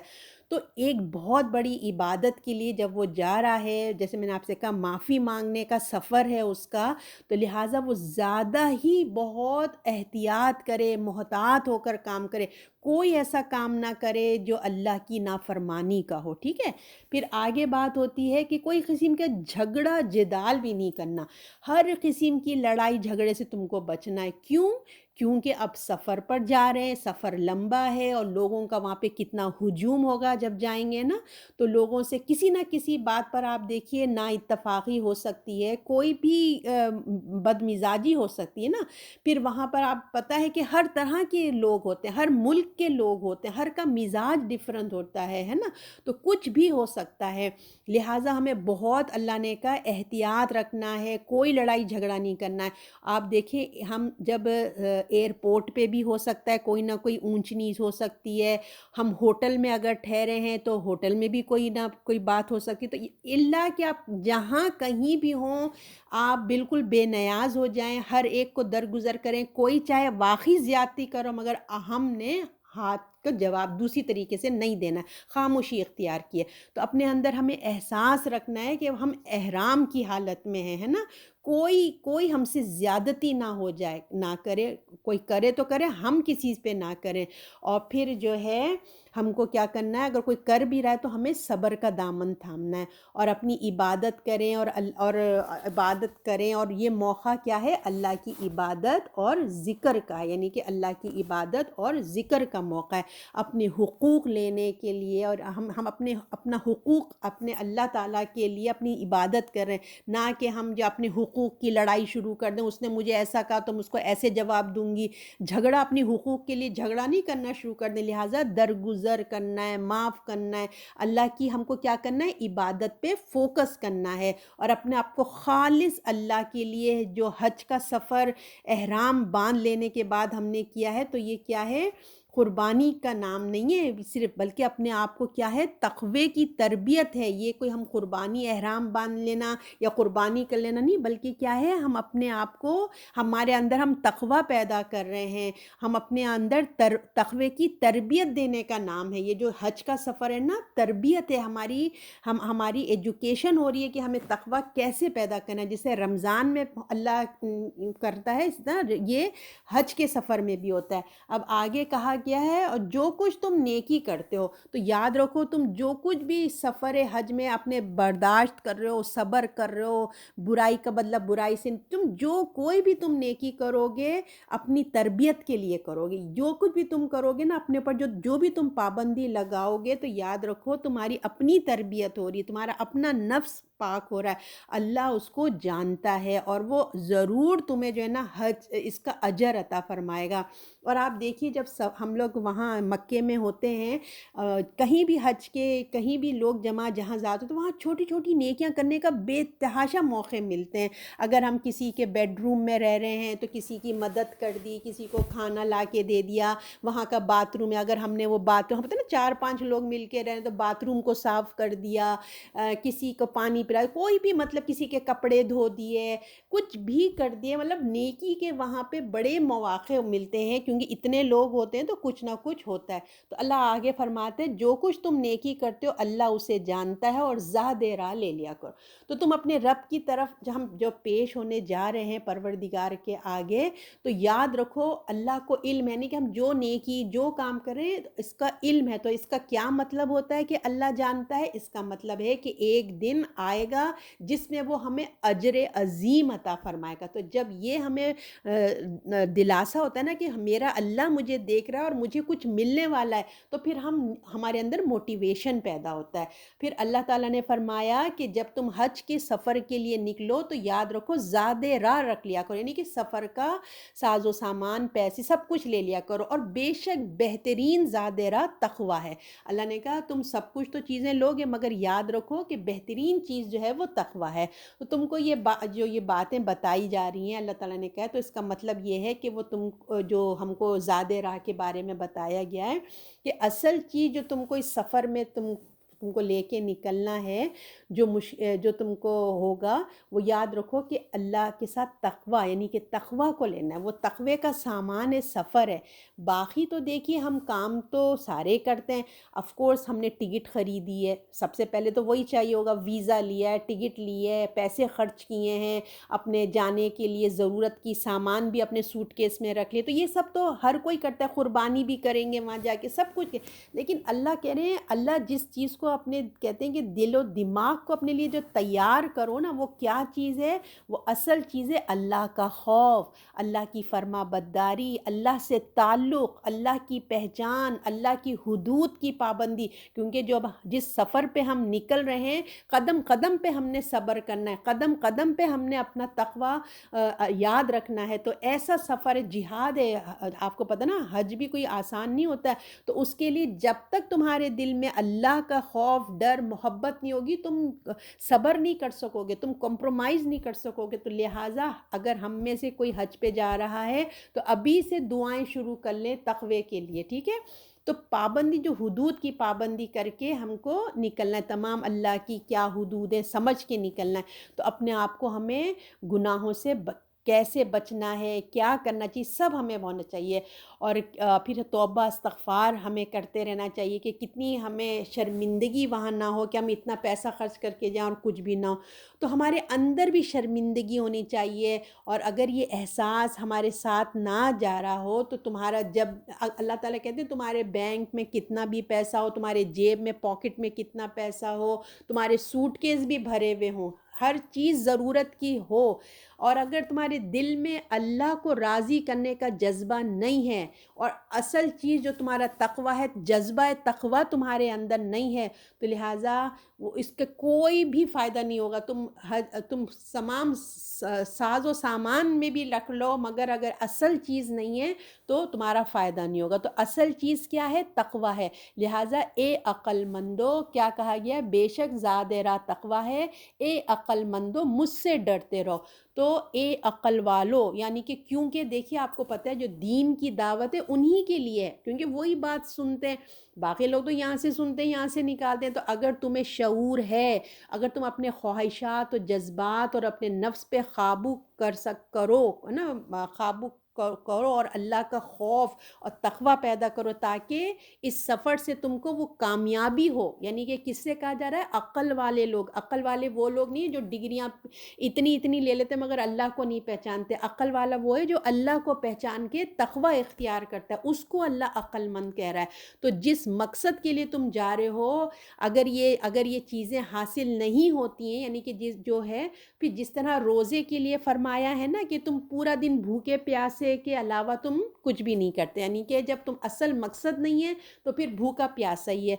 Speaker 1: تو ایک بہت بڑی عبادت کے لیے جب وہ جا رہا ہے، جیسے میں نے آپ سے کہا معافی مانگنے کا سفر ہے اس کا، تو لہٰذا وہ زیادہ ہی بہت احتیاط کرے، محتاط ہو کر کام کرے، کوئی ایسا کام نہ کرے جو اللہ کی نافرمانی کا ہو، ٹھیک ہے۔ پھر آگے بات ہوتی ہے کہ کوئی قسم کا جھگڑا جدال بھی نہیں کرنا، ہر قسم کی لڑائی جھگڑے سے تم کو بچنا ہے۔ کیونکہ اب سفر پر جا رہے ہیں، سفر لمبا ہے اور لوگوں کا وہاں پہ کتنا ہجوم ہوگا جب جائیں گے نا، تو لوگوں سے کسی نہ کسی بات پر آپ دیکھیے نا اتفاقی ہو سکتی ہے، کوئی بھی بدمزاجی ہو سکتی ہے نا۔ پھر وہاں پر آپ پتہ ہے کہ ہر طرح کے لوگ ہوتے ہیں، ہر ملک کے لوگ ہوتے ہیں، ہر کا مزاج ڈیفرنٹ ہوتا ہے نا، تو کچھ بھی ہو سکتا ہے، لہٰذا ہمیں بہت اللہ نے کہا احتیاط رکھنا ہے، کوئی لڑائی جھگڑا نہیں کرنا ہے۔ آپ دیکھیں ہم جب ایئرپورٹ پہ بھی ہو سکتا ہے کوئی نہ کوئی اونچ نیچ ہو سکتی ہے، ہم ہوٹل میں اگر ٹھہرے ہیں تو ہوٹل میں بھی کوئی نہ کوئی بات ہو سکتی، تو اللہ کہ آپ جہاں کہیں بھی ہوں آپ بالکل بے نیاز ہو جائیں، ہر ایک کو درگزر کریں، کوئی چاہے واقعی زیادتی کرو مگر ہم نے ہاتھ کا جواب دوسری طریقے سے نہیں دینا ہے، خاموشی اختیار کی ہے۔ تو اپنے اندر ہمیں احساس رکھنا ہے کہ ہم احرام کی حالت میں ہیں، ہے نا، کوئی ہم سے زیادتی نہ ہو جائے، نہ کرے، کوئی کرے تو کرے، ہم کسی پہ نہ کریں۔ اور پھر جو ہے ہم کو کیا کرنا ہے، اگر کوئی کر بھی رہا ہے تو ہمیں صبر کا دامن تھامنا ہے اور اپنی عبادت کریں، اور عبادت کریں، اور یہ موقع کیا ہے، اللہ کی عبادت اور ذکر کا ہے، یعنی کہ اللہ کی عبادت اور ذکر کا موقع ہے اپنے حقوق لینے کے لیے، اور ہم اپنا حقوق اپنے اللہ تعالیٰ کے لیے اپنی عبادت کر رہے ہیں، نہ کہ ہم جو اپنے حقوق کی لڑائی شروع کر دیں، اس نے مجھے ایسا کہا تو میں اس کو ایسے جواب دوں گی، جھگڑا اپنی حقوق کے لیے جھگڑا نہیں کرنا شروع کر دیں، لہٰذا درگزر کرنا ہے، معاف کرنا ہے، اللہ کی ہم کو کیا کرنا ہے، عبادت پہ فوکس کرنا ہے، اور اپنے آپ کو خالص اللہ کے لیے، جو حج کا سفر احرام باندھ لینے کے بعد ہم نے کیا ہے، تو یہ کیا ہے، قربانی کا نام نہیں ہے صرف، بلکہ اپنے آپ کو کیا ہے، تقوی کی تربیت ہے۔ یہ کوئی ہم قربانی احرام باندھ لینا یا قربانی کر لینا نہیں، بلکہ کیا ہے، ہم اپنے آپ کو، ہمارے اندر ہم تقوی پیدا کر رہے ہیں، ہم اپنے اندر تقوی کی تربیت دینے کا نام ہے۔ یہ جو حج کا سفر ہے نا، تربیت ہے ہماری ایجوکیشن ہو رہی ہے کہ ہمیں تقوی کیسے پیدا کرنا ہے، جسے رمضان میں اللہ کرتا ہے، اس طرح یہ حج کے سفر میں بھی ہوتا ہے۔ اب آگے کہا گیا ہے، اور جو کچھ تم نیکی کرتے ہو، تو یاد رکھو تم جو کچھ بھی سفر حج میں اپنے برداشت کر رہے ہو، صبر کر رہے ہو، برائی کا بدلہ برائی سے، کوئی بھی تم نیکی کرو گے اپنی تربیت کے لیے کرو گے، جو کچھ بھی تم کرو گے نا اپنے اوپر، جو بھی تم پابندی لگاؤ گے، تو یاد رکھو تمہاری اپنی تربیت ہو رہی ہے، تمہارا اپنا نفس پاک ہو رہا ہے، اللہ اس کو جانتا ہے، اور وہ ضرور تمہیں جو ہے نا حج اس کا اجر عطا فرمائے گا۔ اور آپ دیکھیے جب ہم لوگ وہاں مکے میں ہوتے ہیں، کہیں بھی حج کے کہیں بھی لوگ جہاں زیادہ تو وہاں چھوٹی چھوٹی نیکیاں کرنے کا بے تحاشا موقع ملتے ہیں۔ اگر ہم کسی کے بیڈ روم میں رہ رہے ہیں تو کسی کی مدد کر دی، کسی کو کھانا لا کے دے دیا، وہاں کا باتھ روم ہے، اگر ہم نے وہ باتھ روم، پتہ نا 4-5 لوگ مل کے رہے تو باتھ روم کو صاف کر دیا، کسی کو پانی پلایا، کوئی بھی مطلب کسی کے کپڑے دھو دیے، کچھ بھی کر دیے، مطلب نیکی کے وہاں پہ بڑے مواقع ملتے ہیں، کیونکہ اتنے لوگ ہوتے ہیں تو کچھ نہ کچھ ہوتا ہے۔ تو اللہ آگے فرماتے ہیں جو کچھ تم نیکی کرتے ہو اللہ اسے جانتا ہے، اور زاد راہ لے لیا کرو۔ تو تم اپنے رب کی طرف جو پیش ہونے جا رہے ہیں پروردگار کے آگے، تو یاد رکھو اللہ کو علم ہے، نہیں کہ ہم جو نیکی جو کام کریں اس کا علم ہے۔ تو اس کا کیا مطلب ہوتا ہے کہ اللہ جانتا ہے؟ اس کا مطلب ہے کہ ایک دن آئے گا جس میں وہ ہمیں اجر عظیم عطا فرمائے گا۔ تو جب یہ ہمیں دلاسا ہوتا ہے نا کہ میرا اللہ مجھے دیکھ رہا ہے اور مجھے کچھ ملنے والا ہے، تو پھر ہمارے اندر موٹیویشن پیدا ہوتا ہے۔ پھر اللہ تعالیٰ نے فرمایا کہ جب تم حج کے سفر کے لیے نکلو تو یاد رکھو زاد راہ رکھ لیا کرو، یعنی کہ سفر کا ساز و سامان، پیسے، سب کچھ لے لیا کرو، اور بے شک بہترین زاد راہ تقوی ہے۔ اللہ نے کہا تم سب کچھ تو چیزیں لوگے، مگر یاد رکھو کہ بہترین چیز جو ہے وہ تقوی ہے۔ تو تم کو یہ باتیں بتائی جا رہی ہیں، اللہ تعالیٰ نے کہا، تو اس کا مطلب یہ ہے کہ وہ جو ہم کو زاد راہ کے بارے میں بتایا گیا ہے کہ اصل چیز جو تم کو اس سفر میں تم کو لے کے نکلنا ہے، جو تم کو ہوگا، وہ یاد رکھو کہ اللہ کے ساتھ تقوی، یعنی کہ تقوی کو لینا ہے، وہ تقوی کا سامان ہے، سفر ہے۔ باقی تو دیکھیے ہم کام تو سارے کرتے ہیں، آف کورس ہم نے ٹکٹ خریدی ہے، سب سے پہلے تو وہی چاہیے ہوگا، ویزا لیا ہے، ٹکٹ لیے ہے، پیسے خرچ کیے ہیں، اپنے جانے کے لیے ضرورت کی سامان بھی اپنے سوٹ کیس میں رکھ لیے، تو یہ سب تو ہر کوئی کرتا ہے، قربانی بھی کریں گے وہاں جا کے، سب کچھ۔ لیکن اللہ کہہ رہے ہیں، اللہ جس چیز کو اپنے کہتے ہیں کہ دل و دماغ کو اپنے لیے جو تیار کرو نا، وہ کیا چیز ہے؟ وہ اصل چیز ہے اللہ کا خوف، اللہ کی فرما برداری، اللہ سے تعلق، اللہ کی پہچان، اللہ کی حدود کی پابندی، کیونکہ جس سفر پہ ہم نکل رہے ہیں، قدم قدم پہ ہم نے صبر کرنا ہے، قدم قدم پہ ہم نے اپنا تقوی یاد رکھنا ہے۔ تو ایسا سفر جہاد ہے، آپ کو پتہ نا حج بھی کوئی آسان نہیں ہوتا ہے، تو اس کے لیے جب تک تمہارے دل میں اللہ کا خوف، ڈر، محبت نہیں ہوگی، تم صبر نہیں کر سکو گے، تم کمپرومائز نہیں کر سکو گے۔ تو لہٰذا اگر ہم میں سے کوئی حج پہ جا رہا ہے تو ابھی سے دعائیں شروع کر لیں تقوی کے لیے، ٹھیک ہے؟ تو پابندی، جو حدود کی پابندی کر کے ہم کو نکلنا ہے، تمام اللہ کی کیا حدود ہیں سمجھ کے نکلنا ہے۔ تو اپنے آپ کو ہمیں گناہوں سے کیسے بچنا ہے، کیا کرنا چاہیے، سب ہمیں ہونا چاہیے۔ اور پھر توبہ استغفار ہمیں کرتے رہنا چاہیے کہ کتنی ہمیں شرمندگی وہاں نہ ہو کہ ہم اتنا پیسہ خرچ کر کے جائیں اور کچھ بھی نہ ہو، تو ہمارے اندر بھی شرمندگی ہونی چاہیے۔ اور اگر یہ احساس ہمارے ساتھ نہ جا رہا ہو تو تمہارا جب اللہ تعالیٰ کہتے ہیں تمہارے بینک میں کتنا بھی پیسہ ہو، تمہارے جیب میں پاکٹ میں کتنا پیسہ ہو، تمہارے سوٹ کیس بھی بھرے ہوئے ہوں، ہر چیز ضرورت کی ہو، اور اگر تمہارے دل میں اللہ کو راضی کرنے کا جذبہ نہیں ہے، اور اصل چیز جو تمہارا تقویٰ ہے، جذبہ تقویٰ تمہارے اندر نہیں ہے، تو لہٰذا وہ اس کا کوئی بھی فائدہ نہیں ہوگا۔ تم تمام ساز و سامان میں بھی رکھ لو، مگر اگر اصل چیز نہیں ہے تو تمہارا فائدہ نہیں ہوگا۔ تو اصل چیز کیا ہے؟ تقویٰ ہے۔ لہٰذا اے عقل مندو، کیا کہا گیا؟ بے شک زاد راہ تقویٰ ہے، اے عقل مندو مجھ سے ڈرتے رہو۔ تو اے عقل والو، یعنی کہ کیونکہ دیکھیے آپ کو پتہ ہے جو دین کی دعوت ہے انہی کے لیے ہے، کیونکہ وہی بات سنتے ہیں، باقی لوگ تو یہاں سے سنتے ہیں، یہاں سے نکالتے ہیں۔ تو اگر تمہیں شعور ہے، اگر تم اپنے خواہشات اور جذبات اور اپنے نفس پہ قابو کرو نا، قابو کرو اور اللہ کا خوف اور تقویٰ پیدا کرو، تاکہ اس سفر سے تم کو وہ کامیابی ہو۔ یعنی کہ کس سے کہا جا رہا ہے؟ عقل والے لوگ۔ عقل والے وہ لوگ نہیں ہیں جو ڈگریاں اتنی لے لیتے مگر اللہ کو نہیں پہچانتے۔ عقل والا وہ ہے جو اللہ کو پہچان کے تقویٰ اختیار کرتا ہے، اس کو اللہ عقل مند کہہ رہا ہے۔ تو جس مقصد کے لیے تم جا رہے ہو، اگر یہ چیزیں حاصل نہیں ہوتی ہیں، یعنی کہ جو ہے پھر جس طرح روزے کے لیے فرمایا ہے نا کہ تم پورا دن بھوکے پیاسے کے علاوہ تم کچھ بھی نہیں کرتے، یعنی کہ جب تم اصل مقصد نہیں ہے تو پھر بھوکا پیاسا ہی ہے۔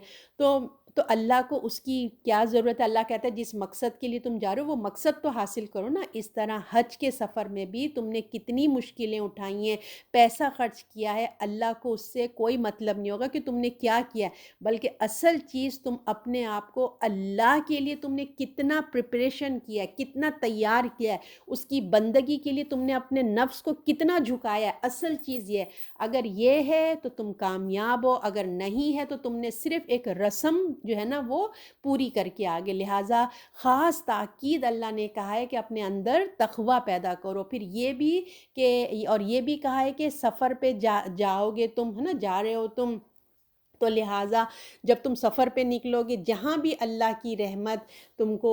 Speaker 1: تو اللہ کو اس کی کیا ضرورت ہے؟ اللہ کہتا ہے جس مقصد کے لیے تم جا رہے ہو وہ مقصد تو حاصل کرو نا۔ اس طرح حج کے سفر میں بھی تم نے کتنی مشکلیں اٹھائی ہیں، پیسہ خرچ کیا ہے، اللہ کو اس سے کوئی مطلب نہیں ہوگا کہ تم نے کیا کیا ہے، بلکہ اصل چیز تم اپنے آپ کو اللہ کے لیے تم نے کتنا پریپریشن کیا ہے، کتنا تیار کیا ہے، اس کی بندگی کے لیے تم نے اپنے نفس کو کتنا جھکایا ہے۔ اصل چیز یہ ہے، اگر یہ ہے تو تم کامیاب ہو، اگر نہیں ہے تو تم نے صرف ایک رسم جو ہے نا وہ پوری کر کے آگے۔ لہٰذا خاص تاکید اللہ نے کہا ہے کہ اپنے اندر تقویٰ پیدا کرو۔ پھر یہ بھی اور یہ بھی کہا ہے کہ سفر پہ جاؤ گے تم، ہے نا، جا رہے ہو تم، تو لہٰذا جب تم سفر پہ نکلو گے، جہاں بھی اللہ کی رحمت تم کو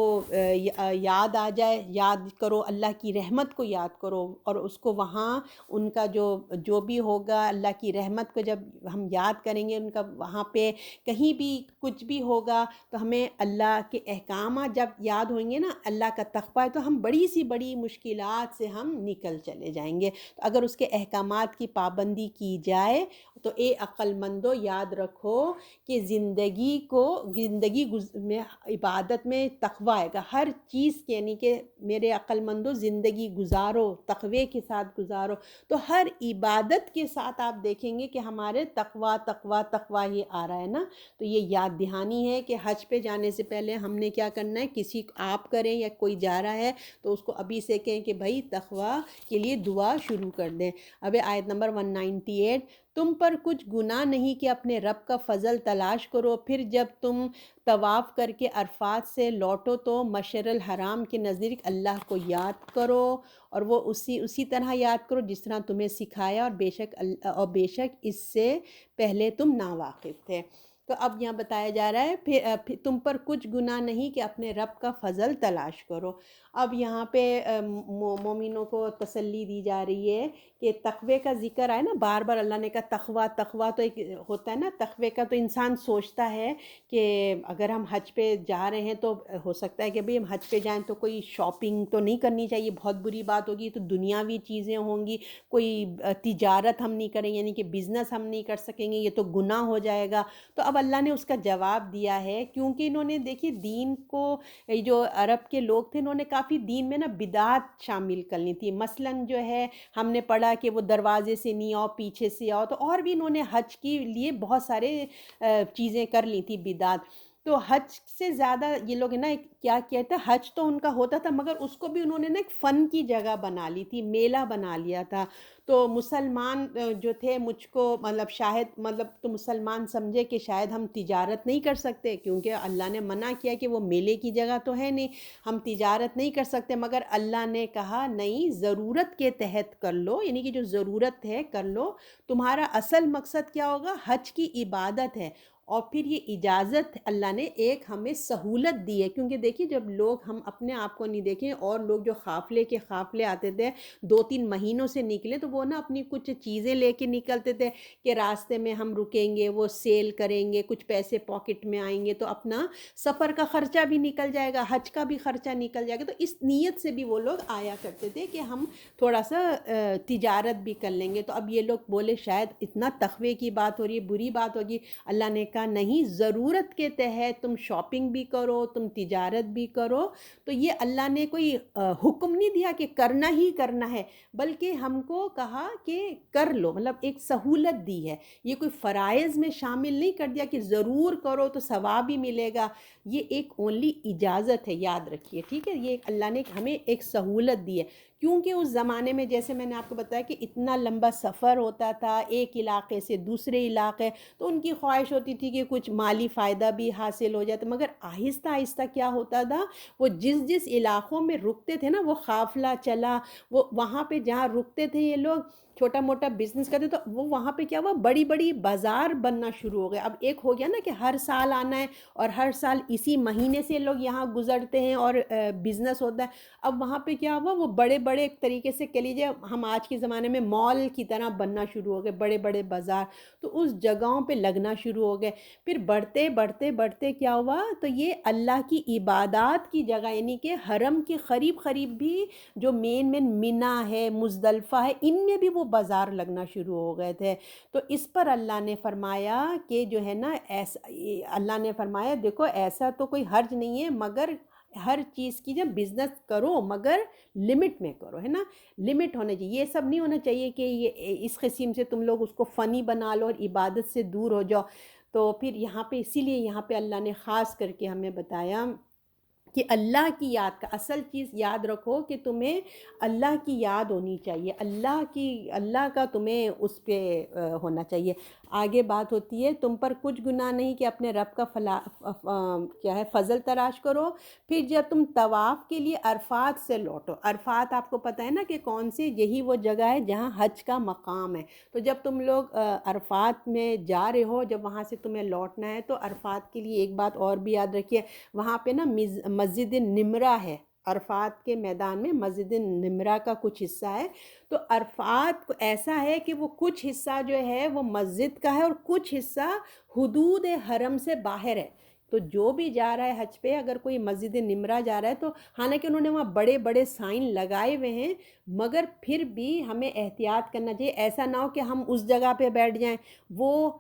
Speaker 1: یاد آ جائے، یاد کرو، اللہ کی رحمت کو یاد کرو، اور اس کو وہاں ان کا جو بھی ہوگا اللہ کی رحمت کو جب ہم یاد کریں گے، ان کا وہاں پہ کہیں بھی کچھ بھی ہوگا تو ہمیں اللہ کے احکامات جب یاد ہوئیں گے نا، اللہ کا تقویٰ ہے، تو ہم بڑی سی بڑی مشکلات سے ہم نکل چلے جائیں گے۔ تو اگر اس کے احکامات کی پابندی کی جائے تو اے عقل مندو یاد رکھو کہ زندگی میں عبادت میں تقویٰ آئے گا ہر چیز کے، یعنی کہ میرے عقل مندو زندگی گزارو تقوی کے ساتھ گزارو، تو ہر عبادت کے ساتھ آپ دیکھیں گے کہ ہمارے تقویٰ ہی آ رہا ہے نا۔ تو یہ یاد دہانی ہے کہ حج پہ جانے سے پہلے ہم نے کیا کرنا ہے، کسی آپ کریں یا کوئی جا رہا ہے تو اس کو ابھی سے کہیں کہ بھائی تقویٰ کے لیے دعا شروع کر دیں۔ اب آیت نمبر 198، تم پر کچھ گناہ نہیں کہ اپنے رب کا فضل تلاش کرو، پھر جب تم طواف کر کے عرفات سے لوٹو تو مشعر الحرام کے نزدیک اللہ کو یاد کرو، اور وہ اسی طرح یاد کرو جس طرح تمہیں سکھایا، اور بے شک اس سے پہلے تم ناواقف تھے۔ تو اب یہاں بتایا جا رہا ہے پھر تم پر کچھ گناہ نہیں کہ اپنے رب کا فضل تلاش کرو۔ اب یہاں پہ مومنوں کو تسلی دی جا رہی ہے کہ تقوی کا ذکر آئے نا، بار بار اللہ نے کہا تقویٰ تو ایک ہوتا ہے نا تقوی کا، تو انسان سوچتا ہے کہ اگر ہم حج پہ جا رہے ہیں تو ہو سکتا ہے کہ بھئی ہم حج پہ جائیں تو کوئی شاپنگ تو نہیں کرنی چاہیے، بہت بری بات ہوگی، تو دنیاوی چیزیں ہوں گی، کوئی تجارت ہم نہیں کریں، یعنی کہ بزنس ہم نہیں کر سکیں گے، یہ تو گناہ ہو جائے گا۔ تو اب اللہ نے اس کا جواب دیا ہے، کیونکہ انہوں نے دیکھیے دین کو، جو عرب کے لوگ تھے انہوں نے کافی دین میں نا بدعات شامل کر لی تھی۔ مثلاً جو ہے ہم نے پڑھا کہ وہ دروازے سے نہیں آؤ، پیچھے سے آؤ، تو اور بھی انہوں نے حج کے لیے بہت سارے چیزیں کر لی تھی بدعات۔ تو حج سے زیادہ یہ لوگ نا کیا کیا تھا، حج تو ان کا ہوتا تھا مگر اس کو بھی انہوں نے نا ایک فن کی جگہ بنا لی تھی، میلہ بنا لیا تھا۔ تو مسلمان جو تھے مجھ کو مطلب شاید مطلب تو مسلمان سمجھے کہ شاید ہم تجارت نہیں کر سکتے کیونکہ اللہ نے منع کیا کہ وہ میلے کی جگہ تو ہے نہیں، ہم تجارت نہیں کر سکتے، مگر اللہ نے کہا نہیں، ضرورت کے تحت کر لو، یعنی کہ جو ضرورت ہے کر لو۔ تمہارا اصل مقصد کیا ہوگا؟ حج کی عبادت ہے۔ اور پھر یہ اجازت اللہ نے ایک ہمیں سہولت دی ہے، کیونکہ دیکھیے جب لوگ، ہم اپنے آپ کو نہیں دیکھیں، اور لوگ جو قافلے کے قافلے آتے تھے 2-3 مہینوں سے نکلے تو وہ نا اپنی کچھ چیزیں لے کے نکلتے تھے کہ راستے میں ہم رکیں گے، وہ سیل کریں گے، کچھ پیسے پاکٹ میں آئیں گے تو اپنا سفر کا خرچہ بھی نکل جائے گا، حج کا بھی خرچہ نکل جائے گا۔ تو اس نیت سے بھی وہ لوگ آیا کرتے تھے کہ ہم تھوڑا سا تجارت بھی کر لیں گے۔ تو اب یہ لوگ بولے شاید اتنا تقوی کی بات ہو رہی ہے، بری بات ہوگی۔ اللہ نے کہا نہیں، ضرورت کے تحت تم شاپنگ بھی کرو، تم تجارت بھی کرو۔ تو یہ اللہ نے کوئی حکم نہیں دیا کہ کرنا ہی کرنا ہے، بلکہ ہم کو کہا کہ کر لو، مطلب ایک سہولت دی ہے۔ یہ کوئی فرائض میں شامل نہیں کر دیا کہ ضرور کرو تو ثواب ہی ملے گا، یہ ایک اونلی اجازت ہے، یاد رکھیے، ٹھیک ہے؟ یہ اللہ نے ہمیں ایک سہولت دی ہے، کیونکہ اس زمانے میں جیسے میں نے آپ کو بتایا کہ اتنا لمبا سفر ہوتا تھا ایک علاقے سے دوسرے علاقے، تو ان کی خواہش ہوتی تھی کہ کچھ مالی فائدہ بھی حاصل ہو جاتا، مگر آہستہ آہستہ کیا ہوتا تھا، وہ جس جس علاقوں میں رکتے تھے نا، وہ قافلہ چلا، وہ وہاں پہ جہاں رکتے تھے یہ لوگ چھوٹا موٹا بزنس کرتے، تو وہ وہاں پہ کیا ہوا، بڑی بڑی بازار بننا شروع ہو گئے۔ اب ایک ہو گیا نا کہ ہر سال آنا ہے اور ہر سال اسی مہینے سے لوگ یہاں گزرتے ہیں اور بزنس ہوتا ہے۔ اب وہاں پہ کیا ہوا، وہ بڑے بڑے ایک طریقے سے کہہ لیجیے ہم آج کے زمانے میں مال کی طرح بننا شروع ہو گئے، بڑے بڑے بازار، تو اس جگہوں پہ لگنا شروع ہو گئے۔ پھر بڑھتے بڑھتے بڑھتے کیا ہوا، تو یہ اللہ کی عبادات کی جگہ، یعنی کہ حرم کے قریب قریب بھی جو مین منی ہے، مزدلفہ ہے، ان میں بھی وہ بازار لگنا شروع ہو گئے تھے۔ تو اس پر اللہ نے فرمایا کہ جو ہے نا ایسا، اللہ نے فرمایا دیکھو ایسا تو کوئی حرج نہیں ہے، مگر ہر چیز کی جب بزنس کرو مگر لمٹ میں کرو، ہے نا، لمٹ ہونا چاہیے۔ یہ سب نہیں ہونا چاہیے کہ یہ اس قسم سے تم لوگ اس کو فنی بنا لو اور عبادت سے دور ہو جاؤ۔ تو پھر یہاں پہ اسی لیے یہاں پہ اللہ نے خاص کر کے ہمیں بتایا کہ اللہ کی یاد کا اصل چیز یاد رکھو کہ تمہیں اللہ کی یاد ہونی چاہیے، اللہ کا تمہیں اس پہ ہونا چاہیے۔ آگے بات ہوتی ہے تم پر کچھ گناہ نہیں کہ اپنے رب کا کیا ہے فضل تراش کرو۔ پھر جب تم طواف کے لیے عرفات سے لوٹو، عرفات آپ کو پتہ ہے نا کہ کون سی، یہی وہ جگہ ہے جہاں حج کا مقام ہے۔ تو جب تم لوگ عرفات میں جا رہے ہو، جب وہاں سے تمہیں لوٹنا ہے، تو عرفات کے لیے ایک بات اور بھی یاد رکھیے، وہاں پہ نا مسجد نمرہ ہے، عرفات کے میدان میں مسجد نمرہ کا کچھ حصہ ہے۔ تو عرفات ایسا ہے کہ وہ کچھ حصہ جو ہے وہ مسجد کا ہے اور کچھ حصہ حدود حرم سے باہر ہے۔ تو جو بھی جا رہا ہے حج پہ، اگر کوئی مسجد نمرہ جا رہا ہے، تو حالانکہ انہوں نے وہاں بڑے بڑے سائن لگائے ہوئے ہیں، مگر پھر بھی ہمیں احتیاط کرنا چاہیے، ایسا نہ ہو کہ ہم اس جگہ پہ بیٹھ جائیں۔ وہ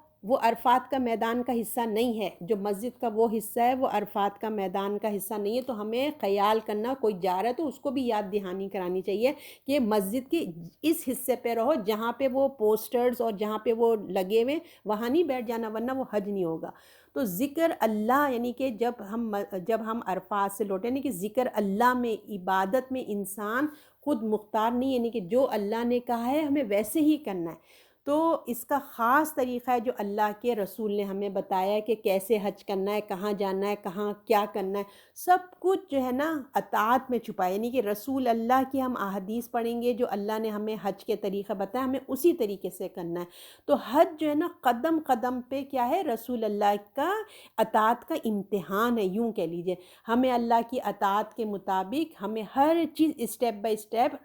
Speaker 1: عرفات کا میدان کا حصہ نہیں ہے، جو مسجد کا وہ حصہ ہے وہ عرفات کا میدان کا حصہ نہیں ہے۔ تو ہمیں خیال کرنا، کوئی جا رہا ہے تو اس کو بھی یاد دہانی کرانی چاہیے کہ مسجد کے اس حصے پہ رہو جہاں پہ وہ پوسٹرز اور جہاں پہ وہ لگے ہوئے، وہاں نہیں بیٹھ جانا ورنہ وہ حج نہیں ہوگا۔ تو ذکر اللہ، یعنی کہ جب ہم عرفات سے لوٹیں، یعنی کہ ذکر اللہ میں، عبادت میں انسان خود مختار نہیں، یعنی کہ جو اللہ نے کہا ہے ہمیں ویسے ہی کرنا ہے۔ تو اس کا خاص طریقہ ہے جو اللہ کے رسول نے ہمیں بتایا ہے کہ کیسے حج کرنا ہے، کہاں جانا ہے، کہاں کیا کرنا ہے، سب کچھ جو ہے نا اطاعت میں چھپا ہے، یعنی کہ رسول اللہ کی ہم احادیث پڑھیں گے جو اللہ نے ہمیں حج کے طریقہ بتایا، ہمیں اسی طریقے سے کرنا ہے۔ تو حج جو ہے نا قدم قدم پہ کیا ہے، رسول اللہ کا اطاعت کا امتحان ہے، یوں کہہ لیجئے۔ ہمیں اللہ کی اطاعت کے مطابق ہمیں ہر چیز اسٹیپ بائی اسٹیپ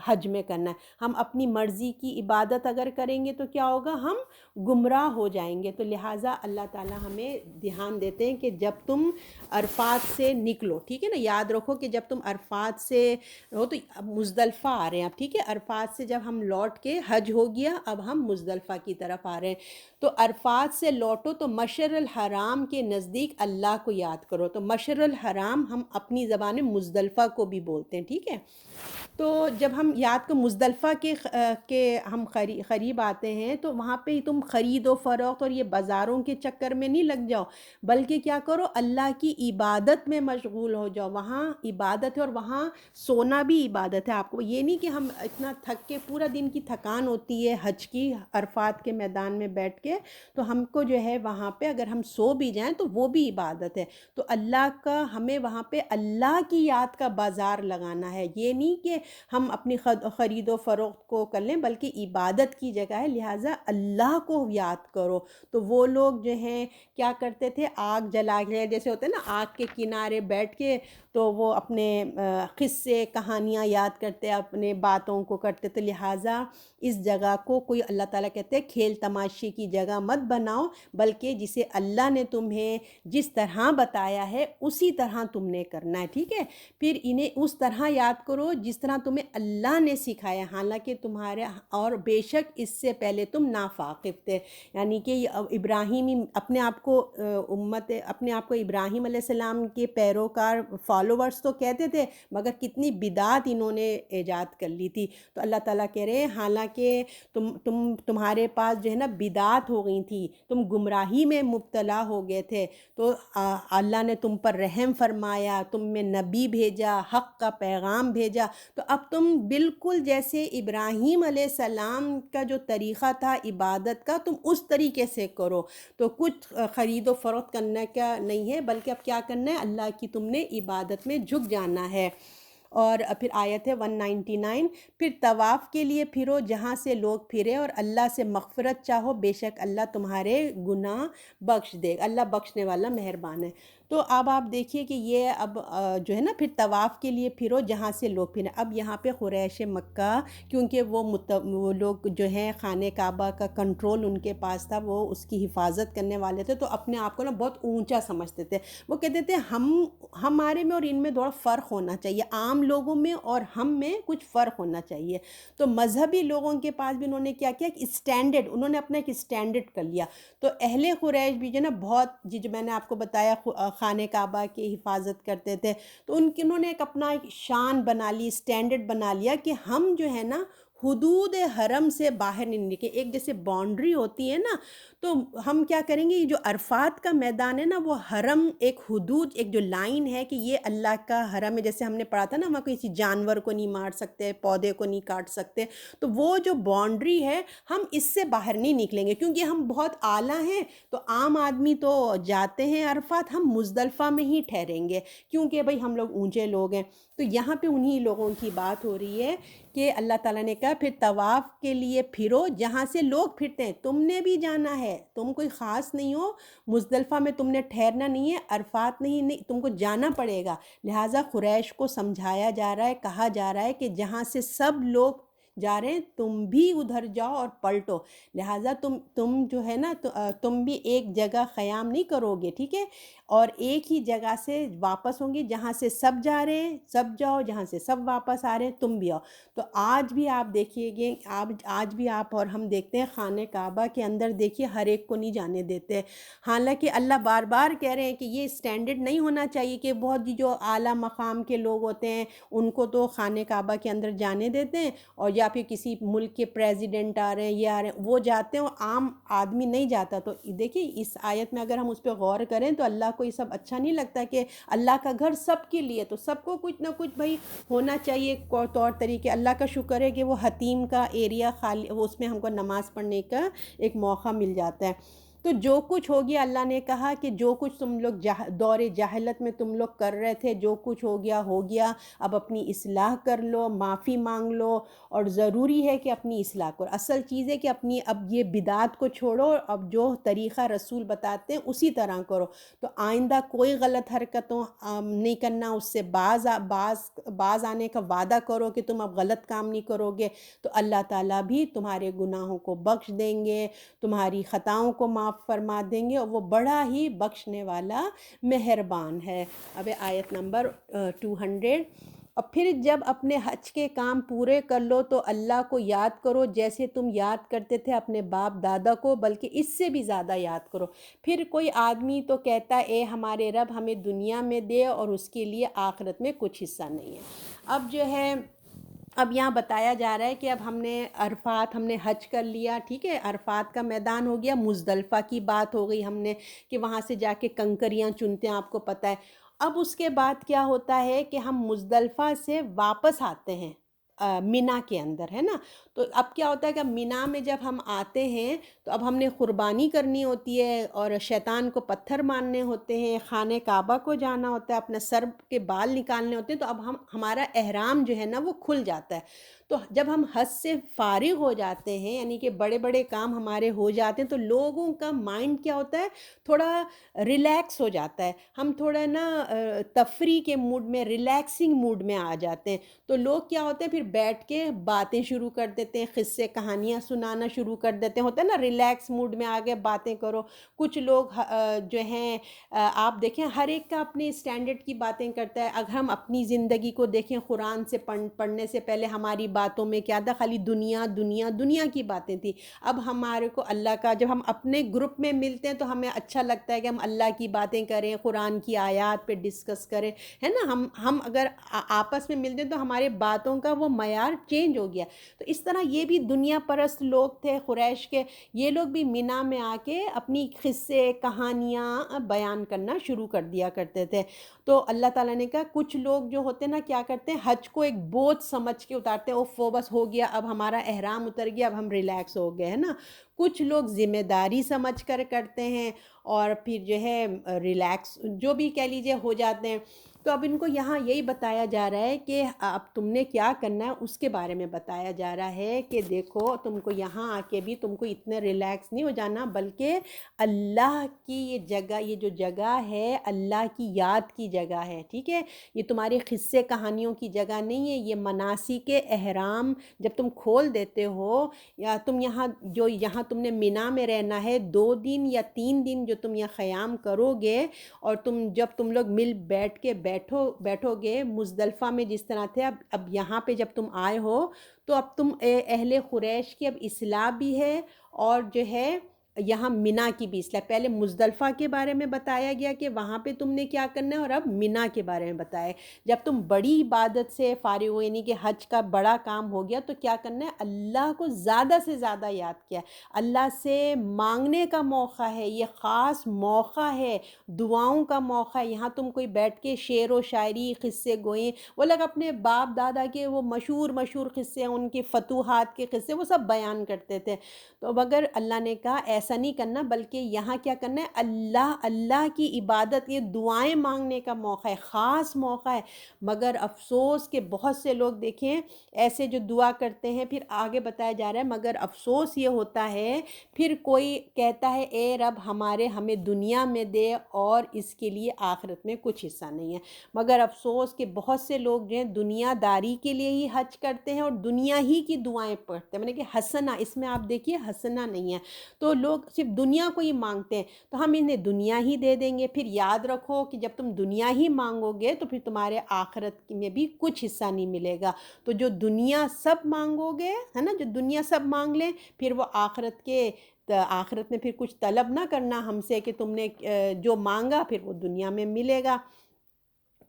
Speaker 1: حج میں کرنا ہے۔ ہم اپنی مرضی کی عبادت اگر کریں گے تو کیا ہوگا، ہم گمراہ ہو جائیں گے۔ تو لہٰذا اللہ تعالیٰ ہمیں دھیان دیتے ہیں کہ جب تم عرفات سے نکلو، ٹھیک ہے نا، یاد رکھو کہ جب تم عرفات سے ہو تو اب مزدلفہ آ رہے ہیں، اب ٹھیک ہے، عرفات سے جب ہم لوٹ کے حج ہو گیا، اب ہم مزدلفہ کی طرف آ رہے ہیں۔ تو عرفات سے لوٹو تو مشعر الحرام کے نزدیک اللہ کو یاد کرو۔ تو مشعر الحرام ہم اپنی زبان میں مزدلفہ کو بھی بولتے ہیں، ٹھیک ہے۔ تو جب ہم یاد کو مزدلفہ کے ہم قریب آتے ہیں تو وہاں پہ تم خرید و فروخت اور یہ بازاروں کے چکر میں نہیں لگ جاؤ، بلکہ کیا کرو، اللہ کی عبادت میں مشغول ہو جاؤ۔ وہاں عبادت ہے اور وہاں سونا بھی عبادت ہے۔ آپ کو یہ نہیں کہ ہم اتنا تھک کے، پورا دن کی تھکان ہوتی ہے حج کی، عرفات کے میدان میں بیٹھ کے، تو ہم کو جو ہے وہاں پہ اگر ہم سو بھی جائیں تو وہ بھی عبادت ہے۔ تو اللہ کا ہمیں وہاں پہ اللہ کی یاد کا بازار لگانا ہے، یہ نہیں کہ ہم اپنی خرید و فروخت کو کر لیں، بلکہ عبادت کی جگہ ہے، لہٰذا اللہ کو یاد کرو۔ تو وہ لوگ جو ہیں کیا کرتے تھے، آگ جلا کے، جیسے ہوتے ہیں نا آگ کے کنارے بیٹھ کے، تو وہ اپنے قصے کہانیاں یاد کرتے، اپنے باتوں کو کرتے تھے۔ لہٰذا اس جگہ کو کوئی، اللہ تعالیٰ کہتے ہیں کھیل تماشے کی جگہ مت بناؤ، بلکہ جسے اللہ نے تمہیں جس طرح بتایا ہے اسی طرح تم نے کرنا ہے، ٹھیک ہے؟ پھر انہیں اس طرح یاد کرو جس طرح تمہیں اللہ نے سکھایا، حالانکہ تمہارے اور بے شک اس سے پہلے تم ناواقف تھے۔ یعنی کہ ابراہیمی اپنے آپ کو اپنے آپ کو ابراہیم علیہ السلام کے پیروکار، فالوورز تو کہتے تھے، مگر کتنی بدعت انہوں نے ایجاد کر لی تھی۔ تو اللہ تعالیٰ کہہ رہے ہیں حالانکہ تمہارے پاس جو ہے نا بدعت ہو گئی تھی، تم گمراہی میں مبتلا ہو گئے تھے، تو اللہ نے تم پر رحم فرمایا، تم میں نبی بھیجا، حق کا پیغام بھیجا، تو اب تم بالکل جیسے ابراہیم علیہ السلام کا جو طریقہ تھا عبادت کا، تم اس طریقے سے کرو۔ تو کچھ خرید و فروخت کرنے کا نہیں ہے، بلکہ اب کیا کرنا ہے، اللہ کی تم نے عبادت میں جھک جانا ہے۔ اور پھر آیت ہے 199، پھر طواف کے لیے پھرو جہاں سے لوگ پھرے، اور اللہ سے مغفرت چاہو، بے شک اللہ تمہارے گناہ بخش دے، اللہ بخشنے والا مہربان ہے۔ تو اب آپ دیکھیے کہ یہ اب جو ہے نا، پھر طواف کے لیے پھرو جہاں سے لوگ پھریں۔ اب یہاں پہ قریش مکہ، کیونکہ وہ لوگ جو ہیں خانہ کعبہ کا کنٹرول ان کے پاس تھا، وہ اس کی حفاظت کرنے والے تھے، تو اپنے آپ کو نا بہت اونچا سمجھتے تھے۔ وہ کہتے تھے ہمارے میں اور ان میں تھوڑا فرق ہونا چاہیے، عام لوگوں میں اور ہم میں کچھ فرق ہونا چاہیے۔ تو مذہبی لوگوں کے پاس بھی انہوں نے کیا کیا، ایک اسٹینڈرڈ، انہوں نے اپنا ایک اسٹینڈرڈ کر لیا۔ تو اہل قریش بھی جو نا بہت، جو میں نے آپ کو بتایا خانہ کعبہ کی حفاظت کرتے تھے، تو انہوں نے ایک اپنا ایک شان بنا لی، اسٹینڈرڈ بنا لیا کہ ہم جو ہے نا حدود حرم سے باہر نہیں نکلے۔ ایک جیسے باؤنڈری ہوتی ہے نا، تو ہم کیا کریں گے، یہ جو عرفات کا میدان ہے نا، وہ حرم ایک حدود، ایک جو لائن ہے کہ یہ اللہ کا حرم ہے، جیسے ہم نے پڑھا تھا نا، وہاں کسی جانور کو نہیں مار سکتے، پودے کو نہیں کاٹ سکتے، تو وہ جو باؤنڈری ہے ہم اس سے باہر نہیں نکلیں گے، کیونکہ ہم بہت اعلیٰ ہیں۔ تو عام آدمی تو جاتے ہیں عرفات، ہم مزدلفہ میں ہی ٹھہریں گے، کیونکہ بھئی ہم لوگ اونچے لوگ ہیں۔ تو یہاں پہ انہی لوگوں کی بات ہو رہی ہے کہ اللہ تعالیٰ نے کہا پھر طواف کے لیے پھرو جہاں سے لوگ پھرتے ہیں، تم نے بھی جانا ہے، تم کوئی خاص نہیں ہو، مزدلفہ میں تم نے ٹھہرنا نہیں ہے، عرفات نہیں، تم کو جانا پڑے گا۔ لہٰذا قریش کو سمجھایا جا رہا ہے، کہا جا رہا ہے کہ جہاں سے سب لوگ جا رہے ہیں تم بھی ادھر جاؤ اور پلٹو، لہٰذا تم جو ہے نا، تم بھی ایک جگہ قیام نہیں کرو گے، ٹھیک ہے، اور ایک ہی جگہ سے واپس ہوں گے، جہاں سے سب جا رہے ہیں سب جاؤ، جہاں سے سب واپس آ رہے ہیں تم بھی آؤ۔ تو آج بھی آپ دیکھیے گے، آج بھی آپ اور ہم دیکھتے ہیں خانہ کعبہ کے اندر، دیکھیے ہر ایک کو نہیں جانے دیتے، حالانکہ اللہ بار بار کہہ رہے ہیں کہ یہ اسٹینڈرڈ نہیں ہونا چاہیے کہ بہت جو اعلیٰ مقام کے لوگ ہوتے ہیں ان کو تو خانہ کعبہ کے اندر جانے دیتے ہیں، اور یا پھر کسی ملک کے پریزیڈنٹ آ رہے ہیں، یہ آ رہے ہیں، وہ جاتے ہیں، اور عام آدمی نہیں جاتا۔ تو دیکھیے اس آیت میں اگر ہم اس پہ غور کریں تو اللہ کو یہ سب اچھا نہیں لگتا کہ اللہ کا گھر سب کے لیے، تو سب کو کچھ نہ کچھ بھائی ہونا چاہیے طور طریقے۔ اللہ کا شکر ہے کہ وہ حتیم کا ایریا خالی، اس میں ہم کو نماز پڑھنے کا ایک موقع مل جاتا ہے۔ تو جو کچھ ہو گیا، اللہ نے کہا کہ جو کچھ تم لوگ دور جاہلت میں تم لوگ کر رہے تھے، جو کچھ ہو گیا، اب اپنی اصلاح کر لو، معافی مانگ لو، اور ضروری ہے کہ اپنی اصلاح کرو۔ اصل چیز ہے کہ اب یہ بدعات کو چھوڑو، اب جو طریقہ رسول بتاتے ہیں اسی طرح کرو۔ تو آئندہ کوئی غلط حرکتوں نہیں کرنا، اس سے باز آنے کا وعدہ کرو کہ تم اب غلط کام نہیں کرو گے، تو اللہ تعالیٰ بھی تمہارے گناہوں کو بخش دیں گے، تمہاری خطاؤں کو معاف فرما دیں گے، اور وہ بڑا ہی بخشنے والا مہربان ہے۔ اب آیت نمبر 200، اور پھر جب اپنے حج کے کام پورے کر لو تو اللہ کو یاد کرو جیسے تم یاد کرتے تھے اپنے باپ دادا کو، بلکہ اس سے بھی زیادہ یاد کرو۔ پھر کوئی آدمی تو کہتا ہے اے ہمارے رب ہمیں دنیا میں دے اور اس کے لیے آخرت میں کچھ حصہ نہیں ہے۔ اب جو ہے اب یہاں بتایا جا رہا ہے کہ اب ہم نے عرفات، ہم نے حج کر لیا، ٹھیک ہے، عرفات کا میدان ہو گیا، مزدلفہ کی بات ہو گئی ہم نے کہ وہاں سے جا کے کنکریاں چنتے ہیں، آپ کو پتہ ہے۔ اب اس کے بعد کیا ہوتا ہے کہ ہم مزدلفہ سے واپس آتے ہیں مینا کے اندر، ہے نا۔ تو اب کیا ہوتا ہے کہ مینا میں جب ہم آتے ہیں تو اب ہم نے قربانی کرنی ہوتی ہے اور شیطان کو پتھر مارنے ہوتے ہیں، خانہ کعبہ کو جانا ہوتا ہے، اپنا سر کے بال نکالنے ہوتے ہیں، تو اب ہمارا احرام جو ہے نا وہ کھل جاتا ہے۔ تو جب ہم حج سے فارغ ہو جاتے ہیں، یعنی کہ بڑے بڑے کام ہمارے ہو جاتے ہیں، تو لوگوں کا مائنڈ کیا ہوتا ہے، تھوڑا ریلیکس ہو جاتا ہے، ہم تھوڑا نا تفریح کے موڈ میں، ریلیکسنگ موڈ میں آ جاتے ہیں۔ تو لوگ کیا ہوتے ہیں، پھر بیٹھ کے باتیں شروع کر دیتے ہیں، قصے کہانیاں سنانا شروع کر دیتے ہیں، ہوتا ہے نا ریلیکس موڈ میں آ گئے، باتیں کرو۔ کچھ لوگ جو ہیں آپ دیکھیں ہر ایک کا اپنے اسٹینڈرڈ کی باتیں کرتا ہے۔ اگر ہم اپنی زندگی کو دیکھیں، قرآن سے پڑھنے سے پہلے ہماری باتوں میں کیا تھا، خالی دنیا دنیا دنیا کی باتیں تھیں۔ اب ہمارے کو اللہ کا، جب ہم اپنے گروپ میں ملتے ہیں تو ہمیں اچھا لگتا ہے کہ ہم اللہ کی باتیں کریں، قرآن کی آیات پہ ڈسکس کریں، ہے نا۔ ہم اگر آپس میں ملتے ہیں تو ہمارے باتوں کا وہ معیار چینج ہو گیا۔ تو اس طرح یہ بھی دنیا پرست لوگ تھے قریش کے، یہ لوگ بھی مینا میں آ کے اپنی قصے کہانیاں بیان کرنا شروع کر دیا کرتے تھے۔ تو اللہ تعالیٰ نے کہا کچھ لوگ جو ہوتے ہیں نا کیا کرتے ہیں، حج کو ایک بوجھ سمجھ کے اتارتے ہیں، اوف بس ہو گیا، اب ہمارا احرام اتر گیا، اب ہم ریلیکس ہو گئے، ہے نا۔ کچھ لوگ ذمہ داری سمجھ کر کرتے ہیں اور پھر جو ہے ریلیکس جو بھی کہہ لیجیے ہو جاتے ہیں۔ تو اب ان کو یہاں یہی بتایا جا رہا ہے کہ اب تم نے کیا کرنا ہے اس کے بارے میں بتایا جا رہا ہے کہ دیکھو تم کو یہاں آ کے بھی تم کو اتنے ریلیکس نہیں ہو جانا، بلکہ اللہ کی یہ جگہ، یہ جو جگہ ہے اللہ کی یاد کی جگہ ہے، ٹھیک ہے۔ یہ تمہاری قصے کہانیوں کی جگہ نہیں ہے، یہ مناسک احرام جب تم کھول دیتے ہو، یا تم یہاں تم نے مینا میں رہنا ہے 2 دن یا 3 دن جو تم یہاں قیام کرو گے، اور جب تم لوگ مل بیٹھ کے بیٹھو گے مزدلفہ میں جس طرح تھے، اب یہاں پہ جب تم آئے ہو تو اب تم اہل قریش کی اب اصلاح بھی ہے، اور جو ہے یہاں مینا کی بھی اصلاح۔ پہلے مزدلفہ کے بارے میں بتایا گیا کہ وہاں پہ تم نے کیا کرنا ہے، اور اب مینا کے بارے میں بتایا جب تم بڑی عبادت سے فارغ ہو، یعنی کہ حج کا بڑا کام ہو گیا، تو کیا کرنا ہے، اللہ کو زیادہ سے زیادہ یاد کیا، اللہ سے مانگنے کا موقع ہے، یہ خاص موقع ہے، دعاؤں کا موقع ہے۔ یہاں تم کوئی بیٹھ کے شعر و شاعری قصے گوئیں، وہ لوگ اپنے باپ دادا کے وہ مشہور قصے، ان کے فتوحات کے قصے وہ سب بیان کرتے تھے۔ تو مگر اللہ نے کہا ایسا نہیں کرنا، بلکہ یہاں کیا کرنا ہے، اللہ کی عبادت، یہ دعائیں مانگنے کا موقع ہے، خاص موقع ہے۔ مگر افسوس کہ بہت سے لوگ دیکھیں ایسے جو دعا کرتے ہیں، پھر آگے بتایا جا رہا ہے، مگر افسوس یہ ہوتا ہے پھر کوئی کہتا ہے اے رب ہمیں دنیا میں دے اور اس کے لیے آخرت میں کچھ حصہ نہیں ہے۔ مگر افسوس کہ بہت سے لوگ جو ہیں دنیا داری کے لیے ہی حج کرتے ہیں اور دنیا ہی کی دعائیں پڑھتے ہیں، کہ حسنہ، اس میں آپ دیکھیے حسنہ نہیں ہے، تو لوگ صرف دنیا کو ہی مانگتے ہیں، تو ہم انہیں دنیا ہی دے دیں گے۔ پھر یاد رکھو کہ جب تم دنیا ہی مانگو گے تو پھر تمہارے آخرت میں بھی کچھ حصہ نہیں ملے گا۔ تو جو دنیا سب مانگو گے، ہے نا، جو دنیا سب مانگ لیں، پھر وہ آخرت میں پھر کچھ طلب نہ کرنا ہم سے کہ تم نے جو مانگا پھر وہ دنیا میں ملے گا۔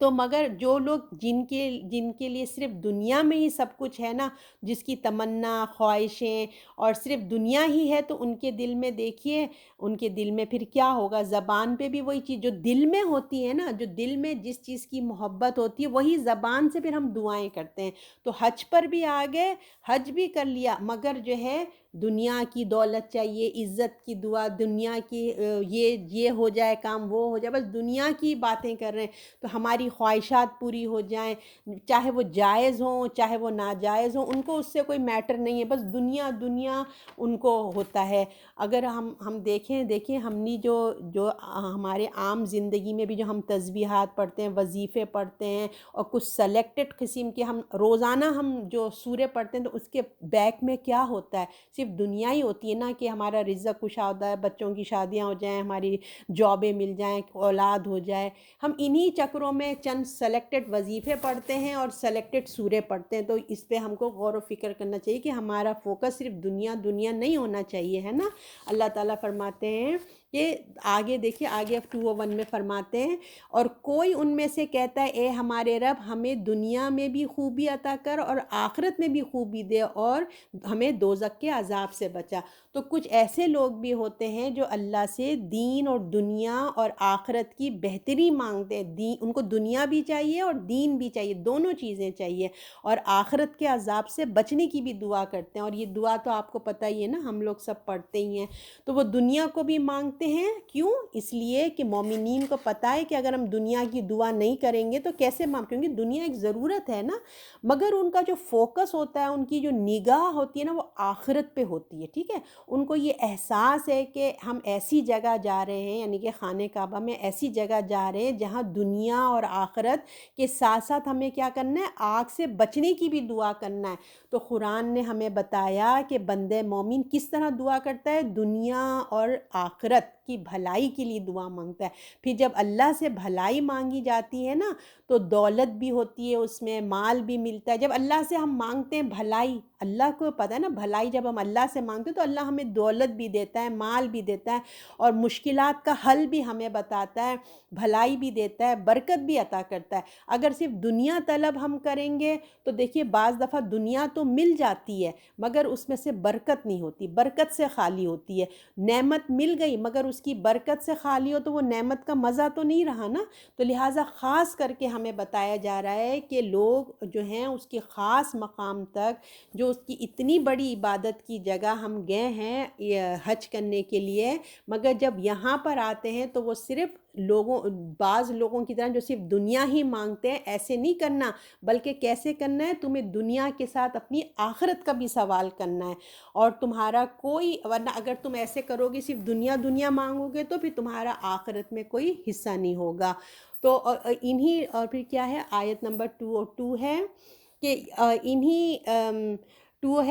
Speaker 1: تو مگر جو لوگ جن کے لیے صرف دنیا میں ہی سب کچھ ہے نا، جس کی تمنا خواہشیں اور صرف دنیا ہی ہے، تو ان کے دل میں دیکھیے، ان کے دل میں پھر کیا ہوگا، زبان پہ بھی وہی چیز جو دل میں ہوتی ہے نا، جو دل میں جس چیز کی محبت ہوتی ہے وہی زبان سے پھر ہم دعائیں کرتے ہیں۔ تو حج پر بھی آ گئے، حج بھی کر لیا، مگر جو ہے دنیا کی دولت چاہیے، عزت کی دعا، دنیا کی یہ ہو جائے کام، وہ ہو جائے، بس دنیا کی باتیں کر رہے ہیں، تو ہماری خواہشات پوری ہو جائیں، چاہے وہ جائز ہوں چاہے وہ ناجائز ہوں، ان کو اس سے کوئی میٹر نہیں ہے، بس دنیا دنیا ان کو ہوتا ہے۔ اگر ہم دیکھیں ہم نے جو ہمارے عام زندگی میں بھی جو ہم تسبیحات پڑھتے ہیں، وظیفے پڑھتے ہیں، اور کچھ سلیکٹڈ قسم کے ہم روزانہ ہم جو سورے پڑھتے ہیں، تو اس کے بیک میں کیا ہوتا ہے، صرف دنیا ہی ہوتی ہے نا، کہ ہمارا رزق کشادہ ہے، بچوں کی شادیاں ہو جائیں، ہماری جابیں مل جائیں، اولاد ہو جائے، ہم انہی چکروں میں چند سلیکٹڈ وظیفے پڑھتے ہیں اور سلیکٹڈ سورے پڑھتے ہیں۔ تو اس پہ ہم کو غور و فکر کرنا چاہیے کہ ہمارا فوکس صرف دنیا نہیں ہونا چاہیے، ہے نا۔ اللہ تعالیٰ فرماتے ہیں یہ آگے دیکھیے، آگے اب 201 میں فرماتے ہیں، اور کوئی ان میں سے کہتا ہے اے ہمارے رب ہمیں دنیا میں بھی خوبی عطا کر اور آخرت میں بھی خوبی دے اور ہمیں دوزخ کے عذاب سے بچا۔ تو کچھ ایسے لوگ بھی ہوتے ہیں جو اللہ سے دین اور دنیا اور آخرت کی بہتری مانگتے ہیں، دین ان کو دنیا بھی چاہیے اور دین بھی چاہیے، دونوں چیزیں چاہیے، اور آخرت کے عذاب سے بچنے کی بھی دعا کرتے ہیں۔ اور یہ دعا تو آپ کو پتہ ہی ہے نا، ہم لوگ سب پڑھتے ہی ہیں۔ تو وہ دنیا کو بھی مانگتے ہیں، کیوں؟ اس لیے کہ مومنین کو پتہ ہے کہ اگر ہم دنیا کی دعا نہیں کریں گے تو کیسے کیونکہ دنیا ایک ضرورت ہے نا، مگر ان کا جو فوکس ہوتا ہے، ان کی جو نگاہ ہوتی ہے نا، وہ آخرت پہ ہوتی ہے، ٹھیک ہے؟ ان کو یہ احساس ہے کہ ہم ایسی جگہ جا رہے ہیں، یعنی کہ خانہ کعبہ میں ایسی جگہ جا رہے ہیں جہاں دنیا اور آخرت کے ساتھ ساتھ ہمیں کیا کرنا ہے؟ آگ سے بچنے کی بھی دعا کرنا ہے۔ تو قرآن نے ہمیں بتایا کہ بندے مومن کس طرح دعا کرتا ہے، دنیا اور آخرت کی بھلائی کے لیے دعا مانگتا ہے۔ پھر جب اللہ سے بھلائی مانگی جاتی ہے نا، تو دولت بھی ہوتی ہے، اس میں مال بھی ملتا ہے۔ جب اللہ سے ہم مانگتے ہیں بھلائی، اللہ کو پتہ ہے نا بھلائی، جب ہم اللہ سے مانگتے ہیں تو اللہ ہمیں دولت بھی دیتا ہے، مال بھی دیتا ہے، اور مشکلات کا حل بھی ہمیں بتاتا ہے، بھلائی بھی دیتا ہے، برکت بھی عطا کرتا ہے۔ اگر صرف دنیا طلب ہم کریں گے تو دیکھیے بعض دفعہ دنیا تو مل جاتی ہے مگر اس میں سے برکت نہیں ہوتی، برکت سے خالی ہوتی ہے۔ نعمت مل گئی مگر اس کی برکت سے خالی ہو تو وہ نعمت کا مزہ تو نہیں رہا نا۔ تو لہٰذا خاص کر کے ہمیں بتایا جا رہا ہے کہ لوگ جو ہیں اس کے خاص مقام تک، جو اس کی اتنی بڑی عبادت کی جگہ ہم گئے ہیں حج کرنے کے لیے، مگر جب یہاں پر آتے ہیں تو وہ صرف بعض لوگوں کی طرح جو صرف دنیا ہی مانگتے ہیں، ایسے نہیں کرنا، بلکہ کیسے کرنا ہے؟ تمہیں دنیا کے ساتھ اپنی آخرت کا بھی سوال کرنا ہے، اور تمہارا کوئی، ورنہ اگر تم ایسے کرو گے صرف دنیا دنیا مانگو گے تو پھر تمہارا آخرت میں کوئی حصہ نہیں ہوگا۔ تو انہی، اور پھر کیا ہے آیت نمبر 202 ہے کہ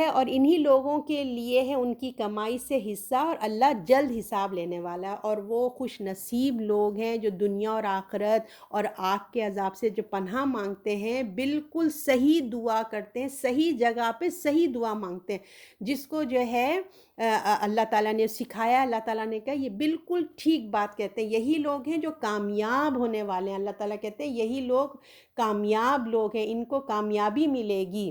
Speaker 1: اور انہی لوگوں کے لیے ہے ان کی کمائی سے حصہ، اور اللہ جلد حساب لینے والا ہے۔ اور وہ خوش نصیب لوگ ہیں جو دنیا اور آخرت اور آگ کے عذاب سے جو پناہ مانگتے ہیں، بالکل صحیح دعا کرتے ہیں، صحیح جگہ پہ صحیح دعا مانگتے ہیں، جس کو جو ہے اللہ تعالیٰ نے سکھایا، اللہ تعالیٰ نے کہا یہ بالکل ٹھیک بات کہتے ہیں، یہی لوگ ہیں جو کامیاب ہونے والے ہیں۔ اللہ تعالیٰ کہتے ہیں یہی لوگ کامیاب لوگ ہیں، ان کو کامیابی ملے گی،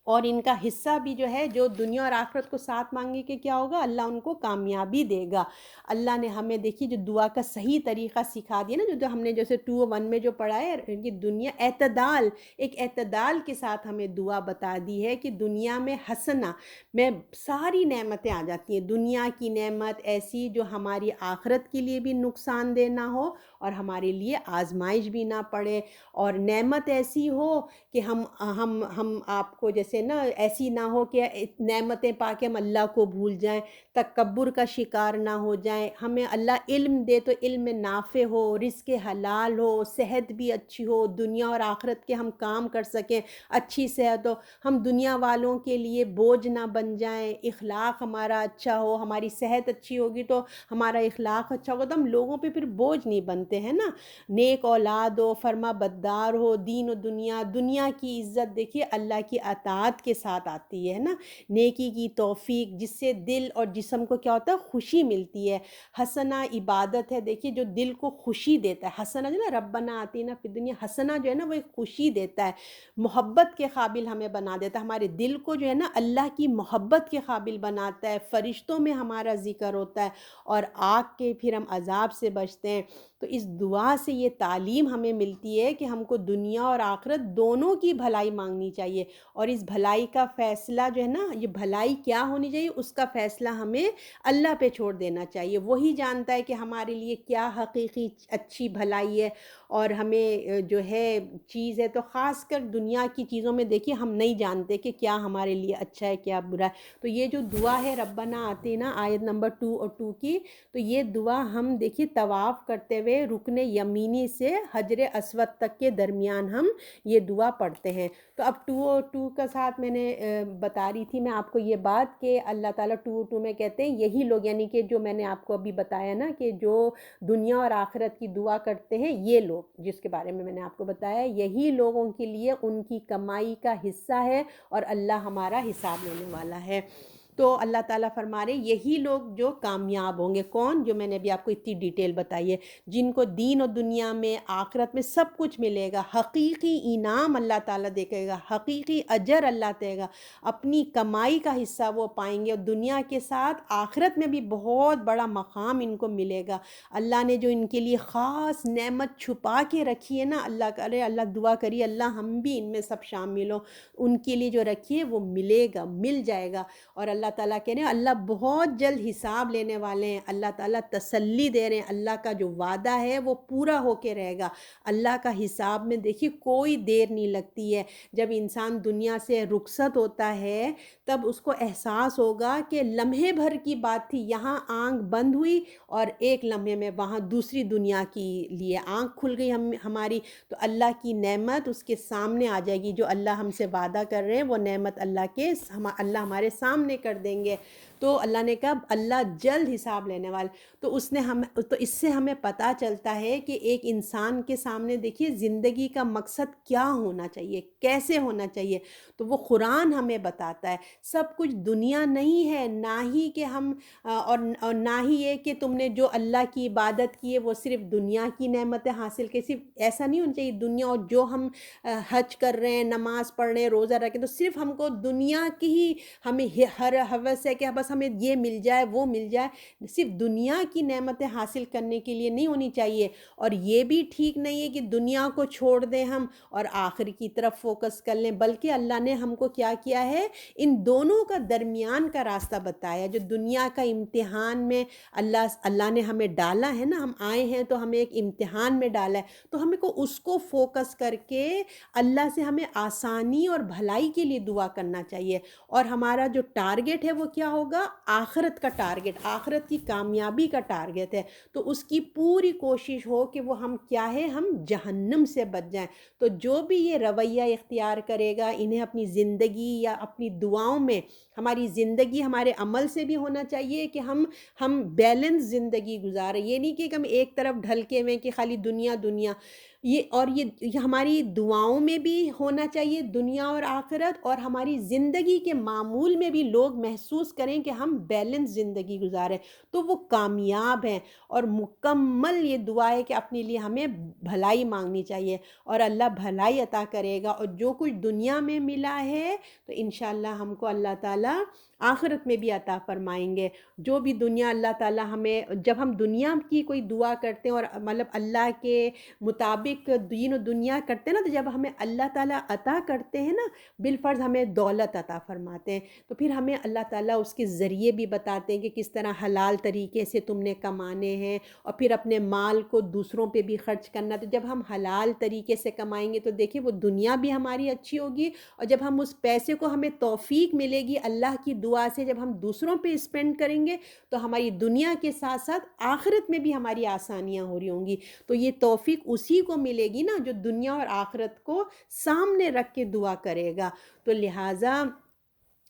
Speaker 1: اور ان کا حصہ بھی جو ہے، جو دنیا اور آخرت کو ساتھ مانگے کہ کیا ہوگا، اللہ ان کو کامیابی دے گا۔ اللہ نے ہمیں دیکھی جو دعا کا صحیح طریقہ سکھا دیا نا، جو ہم نے جیسے 201 میں جو پڑھا ہے، یہ دنیا اعتدال، ایک اعتدال کے ساتھ ہمیں دعا بتا دی ہے کہ دنیا میں حسنہ میں ساری نعمتیں آ جاتی ہیں۔ دنیا کی نعمت ایسی جو ہماری آخرت کے لیے بھی نقصان دہ نہ ہو اور ہمارے لیے آزمائش بھی نہ پڑے، اور نعمت ایسی ہو کہ ہم آپ کو جیسے نا ایسی نہ ہو کہ نعمتیں پا کے ہم اللہ کو بھول جائیں، تکبر کا شکار نہ ہو جائیں۔ ہمیں اللہ علم دے تو علم نافع ہو، رزق حلال ہو، صحت بھی اچھی ہو، دنیا اور آخرت کے ہم کام کر سکیں، اچھی صحت ہو، ہم دنیا والوں کے لیے بوجھ نہ بن جائیں، اخلاق ہمارا اچھا ہو، ہماری صحت اچھی ہوگی تو ہمارا اخلاق اچھا ہوگا تو ہم لوگوں پہ پھر بوجھ نہیں بنتے ہیں نا۔ نیک اولاد ہو، فرما بردار ہو، دین و دنیا کی عزت دیکھیے اللہ کی اطاعت کے ساتھ آتی ہے نا، نیکی کی توفیق جس سے دل اور جسم کو کیا ہوتا ہے؟ خوشی ملتی ہے۔ حسنہ عبادت ہے دیکھیے جو دل کو خوشی دیتا ہے، حسنہ جو ہے نا، ربنا آتینا فی الدنیا حسنہ جو ہے نا وہ ایک خوشی دیتا ہے، محبت کے قابل ہمیں بنا دیتا ہے، ہمارے دل کو جو ہے نا اللہ کی محبت کے قابل بناتا ہے، فرشتوں میں ہمارا ذکر ہوتا ہے، اور آگ کے پھر ہم عذاب سے بچتے ہیں۔ تو اس دعا سے یہ تعلیم ہمیں ملتی ہے کہ ہم کو دنیا اور آخرت دونوں کی بھلائی مانگنی چاہیے، اور اس بھلائی کا فیصلہ جو ہے نا، یہ بھلائی کیا ہونی چاہیے اس کا فیصلہ ہمیں اللہ پہ چھوڑ دینا چاہیے۔ وہی جانتا ہے کہ ہمارے لیے کیا حقیقی اچھی بھلائی ہے، اور ہمیں جو ہے چیز ہے، تو خاص کر دنیا کی چیزوں میں دیکھیے ہم نہیں جانتے کہ کیا ہمارے لیے اچھا ہے کیا برا ہے۔ تو یہ جو دعا ہے ربنا آتینا آیت نمبر 2 اور 2 کی، تو یہ دعا ہم دیکھیے طواف کرتے ہوئے رکن یمینی سے حجر اسود تک کے درمیان ہم یہ دعا پڑھتے ہیں۔ تو اب 202 کا ساتھ میں نے بتا رہی تھی میں آپ کو یہ بات کہ اللہ تعالیٰ 202 میں کہتے ہیں یہی لوگ، یعنی کہ جو میں نے آپ کو ابھی بتایا نا کہ جو دنیا اور آخرت کی دعا کرتے ہیں، یہ لوگ جس کے بارے میں نے آپ کو بتایا، یہی لوگوں کے لیے ان کی کمائی کا حصہ ہے، اور اللہ ہمارا حساب لینے والا ہے۔ تو اللہ تعالیٰ فرما رہے یہی لوگ جو کامیاب ہوں گے. کون؟ جو میں نے ابھی آپ کو اتنی ڈیٹیل بتائی ہے، جن کو دین و دنیا میں آخرت میں سب کچھ ملے گا، حقیقی انعام اللہ تعالیٰ دیکھے گا، حقیقی اجر اللہ دے گا، اپنی کمائی کا حصہ وہ پائیں گے، اور دنیا کے ساتھ آخرت میں بھی بہت بڑا مقام ان کو ملے گا. اللہ نے جو ان کے لیے خاص نعمت چھپا کے رکھی ہے نا، اللہ کرے، اللہ دعا کریے اللہ ہم بھی ان میں سب شامل ہوں، ان کے لیے جو رکھی ہے وہ ملے گا، مل جائے گا. اور اللہ تعالیٰ کہہ رہے ہیں اللہ بہت جلد حساب لینے والے ہیں. اللہ تعالیٰ تسلی دے رہے ہیں، اللہ کا جو وعدہ ہے وہ پورا ہو کے رہے گا. اللہ کا حساب میں دیکھیے کوئی دیر نہیں لگتی ہے. جب انسان دنیا سے رخصت ہوتا ہے تب اس کو احساس ہوگا کہ لمحے بھر کی بات تھی، یہاں آنکھ بند ہوئی اور ایک لمحے میں وہاں دوسری دنیا کی لیے آنکھ کھل گئی ہماری. تو اللہ کی نعمت اس کے سامنے آ جائے گی، جو اللہ ہم سے وعدہ کر رہے ہیں وہ نعمت اللہ ہمارے سامنے کر دیں گے. تو اللہ نے کہا اللہ جلد حساب لینے والے. تو اس سے ہمیں پتہ چلتا ہے کہ ایک انسان کے سامنے دیکھیے زندگی کا مقصد کیا ہونا چاہیے، کیسے ہونا چاہیے. تو وہ قرآن ہمیں بتاتا ہے. سب کچھ دنیا نہیں ہے، نہ ہی کہ ہم اور نہ ہی یہ کہ تم نے جو اللہ کی عبادت کی ہے وہ صرف دنیا کی نعمتیں حاصل کی. صرف ایسا نہیں ہونا چاہیے دنیا، اور جو ہم حج کر رہے ہیں، نماز پڑھ رہے ہیں، روزہ رکھیں تو صرف ہم کو دنیا کی ہی ہمیں ہر ہوس ہے کہ بس ہمیں یہ مل جائے وہ مل جائے. صرف دنیا کی نعمتیں حاصل کرنے کے لیے نہیں ہونی چاہیے. اور یہ بھی ٹھیک نہیں ہے کہ دنیا کو چھوڑ دیں ہم اور آخر کی طرف فوکس کر لیں، بلکہ اللہ نے ہم کو کیا کیا ہے، ان دونوں کا درمیان کا راستہ بتایا. جو دنیا کا امتحان میں اللہ نے ہمیں ڈالا ہے نا، ہم آئے ہیں تو ہمیں ایک امتحان میں ڈالا ہے، تو ہمیں کو اس کو فوکس کر کے اللہ سے ہمیں آسانی اور بھلائی کے لیے دعا کرنا چاہیے. اور ہمارا جو ٹارگٹ ہے وہ کیا ہوگا، آخرت کا ٹارگٹ، آخرت کی کامیابی کا ٹارگٹ ہے. تو اس کی پوری کوشش ہو کہ وہ ہم کیا ہے، ہم جہنم سے بچ جائیں. تو جو بھی یہ رویہ اختیار کرے گا، انہیں اپنی زندگی یا اپنی دعاؤں میں، ہماری زندگی ہمارے عمل سے بھی ہونا چاہیے کہ ہم بیلنس زندگی گزاریں. یہ نہیں کہ ہم ایک طرف ڈھلکے ہوئے کہ خالی دنیا دنیا. یہ ہماری دعاؤں میں بھی ہونا چاہیے دنیا اور آخرت، اور ہماری زندگی کے معمول میں بھی لوگ محسوس کریں کہ ہم بیلنس زندگی گزاریں تو وہ کامیاب ہیں. اور مکمل یہ دعا ہے کہ اپنے لیے ہمیں بھلائی مانگنی چاہیے اور اللہ بھلائی عطا کرے گا. اور جو کچھ دنیا میں ملا ہے تو انشاءاللہ ہم کو اللہ تعالیٰ آخرت میں بھی عطا فرمائیں گے. جو بھی دنیا اللہ تعالیٰ ہمیں، جب ہم دنیا کی کوئی دعا کرتے ہیں اور مطلب اللہ کے مطابق دین و دنیا کرتے ہیں نا، تو جب ہمیں اللہ تعالیٰ عطا کرتے ہیں نا، بالفرض ہمیں دولت عطا فرماتے ہیں، تو پھر ہمیں اللہ تعالیٰ اس کے ذریعے بھی بتاتے ہیں کہ کس طرح حلال طریقے سے تم نے کمانے ہیں، اور پھر اپنے مال کو دوسروں پہ بھی خرچ کرنا. تو جب ہم حلال طریقے سے کمائیں گے تو دیکھیں وہ دنیا بھی ہماری اچھی ہوگی، اور جب ہم اس پیسے کو، ہمیں توفیق ملے گی اللہ کی دعا سے، جب ہم دوسروں پہ اسپینڈ کریں گے تو ہماری دنیا کے ساتھ ساتھ آخرت میں بھی ہماری آسانیاں ہو رہی ہوں گی. تو یہ توفیق اسی کو ملے گی نا جو دنیا اور آخرت کو سامنے رکھ کے دعا کرے گا. تو لہٰذا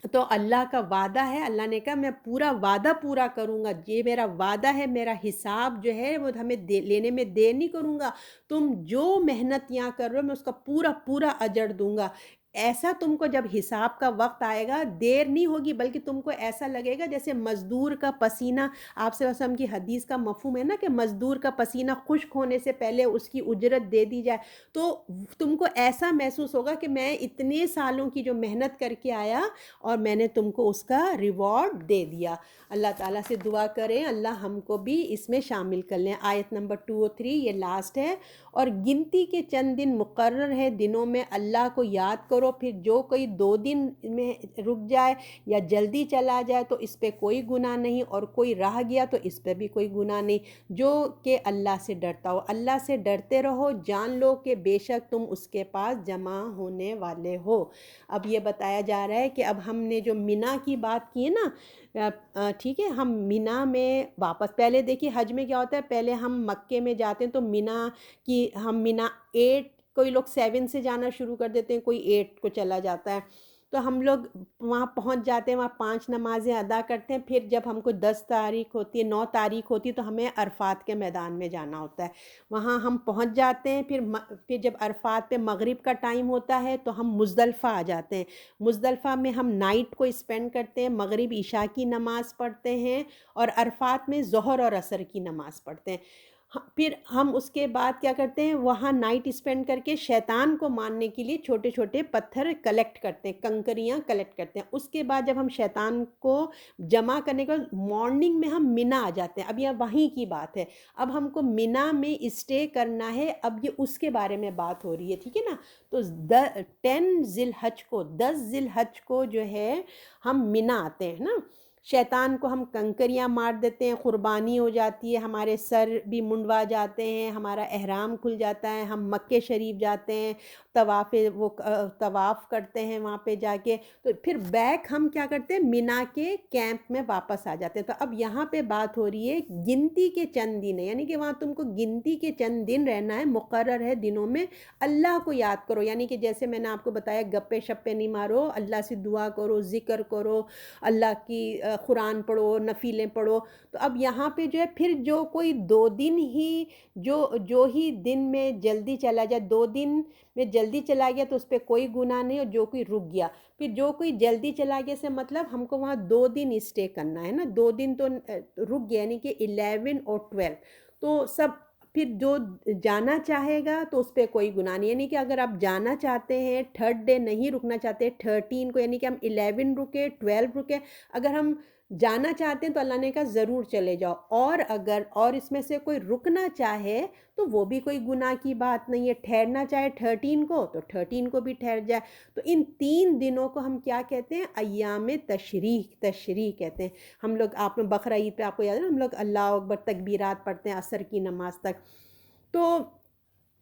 Speaker 1: تو اللہ کا وعدہ ہے، اللہ نے کہا میں پورا وعدہ پورا کروں گا، یہ میرا وعدہ ہے، میرا حساب جو ہے وہ ہمیں لینے میں دیر نہیں کروں گا. تم جو محنت یہاں کر رہے ہو میں اس کا پورا پورا اجر دوں گا. ایسا تم کو جب حساب کا وقت آئے گا دیر نہیں ہوگی، بلکہ تم کو ایسا لگے گا جیسے مزدور کا پسینہ، آپ صلی اللہ علیہ وسلم کی حدیث کا مفہوم ہے نا کہ مزدور کا پسینہ خشک ہونے سے پہلے اس کی اجرت دے دی جائے. تو تم کو ایسا محسوس ہوگا کہ میں اتنے سالوں کی جو محنت کر کے آیا اور میں نے تم کو اس کا ریوارڈ دے دیا. اللہ تعالیٰ سے دعا کریں اللہ ہم کو بھی اس میں شامل کر لیں. آیت نمبر 2 اور 3 یہ لاسٹ ہے. اور گنتی کے چند دن مقرر ہے، دنوں میں اللہ کو یاد کرو، پھر جو کوئی 2 دن میں رک جائے یا جلدی چلا جائے تو اس پہ کوئی گناہ نہیں، اور کوئی رہ گیا تو اس پہ بھی کوئی گناہ نہیں، جو کہ اللہ سے ڈرتا ہو. اللہ سے ڈرتے رہو، جان لو کہ بے شک تم اس کے پاس جمع ہونے والے ہو. اب یہ بتایا جا رہا ہے کہ اب ہم نے جو مینا کی بات کی ہے نا، ٹھیک ہے، ہم مینا میں واپس، پہلے دیکھیے حج میں کیا ہوتا ہے، پہلے ہم مکے میں جاتے ہیں تو مینا کی، ہم مینا 8، کوئی لوگ 7 سے جانا شروع کر دیتے ہیں، کوئی 8 کو چلا جاتا ہے. تو ہم لوگ وہاں پہنچ جاتے ہیں، وہاں 5 نمازیں ادا کرتے ہیں، پھر جب ہم کو 10 تاریخ ہوتی ہے، 9 تاریخ ہوتی ہے تو ہمیں عرفات کے میدان میں جانا ہوتا ہے، وہاں ہم پہنچ جاتے ہیں، پھر جب عرفات پہ مغرب کا ٹائم ہوتا ہے تو ہم مزدلفہ آ جاتے ہیں، مزدلفہ میں ہم نائٹ کو اسپینڈ کرتے ہیں، مغرب عشاء کی نماز پڑھتے ہیں اور عرفات میں ظہر اور عصر کی نماز پڑھتے ہیں۔ پھر ہم اس کے بعد کیا کرتے ہیں، وہاں نائٹ اسپینڈ کر کے شیطان کو مارنے کے لیے چھوٹے چھوٹے پتھر کلیکٹ کرتے ہیں، کنکریاں کلیکٹ کرتے ہیں۔ اس کے بعد جب ہم شیطان کو جمع کرنے کے بعد مارننگ میں ہم منی آ جاتے ہیں۔ اب یہ وہیں کی بات ہے، اب ہم کو منی میں اسٹے کرنا ہے، اب یہ اس کے بارے میں بات ہو رہی ہے، ٹھیک ہے نا۔ تو 10 ذی الحج کو، 10 ذی الحج کو جو ہے ہم منی آتے ہیں نا، شیطان کو ہم کنکریاں مار دیتے ہیں، قربانی ہو جاتی ہے، ہمارے سر بھی منڈوا جاتے ہیں، ہمارا احرام کھل جاتا ہے، ہم مکے شریف جاتے ہیں، طواف کرتے ہیں وہاں پہ جا کے، تو پھر بیک ہم کیا کرتے ہیں، منی کے کیمپ میں واپس آ جاتے ہیں۔ تو اب یہاں پہ بات ہو رہی ہے گنتی کے چند دن ہے، یعنی کہ وہاں تم کو گنتی کے چند دن رہنا ہے، مقرر ہے دنوں میں اللہ کو یاد کرو، یعنی کہ جیسے میں نے آپ کو بتایا گپے شپے نہیں مارو، اللہ سے دعا کرو، ذکر کرو، اللہ کی قرآن پڑھو، نفلیں پڑھو۔ تو اب یہاں پہ جو ہے پھر جو کوئی 2 دن ہی جو ہی دن میں جلدی چلا جائے، 2 دن میں جلدی چلا گیا تو اس پہ کوئی گناہ نہیں، اور جو کوئی رک گیا، پھر جو کوئی جلدی چلا گیا سے مطلب ہم کو وہاں 2 دن اسٹے کرنا ہے نا، 2 دن تو رک گیا، یعنی کہ 11 اور 12 تو سب، پھر جو جانا چاہے گا تو اس پہ کوئی گناہ نہیں، یعنی کہ اگر آپ جانا چاہتے ہیں 3rd ڈے نہیں رکنا چاہتے 13 کو، یعنی کہ ہم 11 رکے 12 رکے، اگر ہم جانا چاہتے ہیں تو اللہ نے کہا ضرور چلے جاؤ، اور اس میں سے کوئی رکنا چاہے تو وہ بھی کوئی گناہ کی بات نہیں ہے، ٹھہرنا چاہے 13 کو تو 13 کو بھی ٹھہر جائے۔ تو ان 3 دنوں کو ہم کیا کہتے ہیں، ایام تشریق کہتے ہیں ہم لوگ۔ آپ نے بقرہ عید پہ آپ کو یاد ہے نا، ہم لوگ اللہ اکبر تکبیرات پڑھتے ہیں عصر کی نماز تک، تو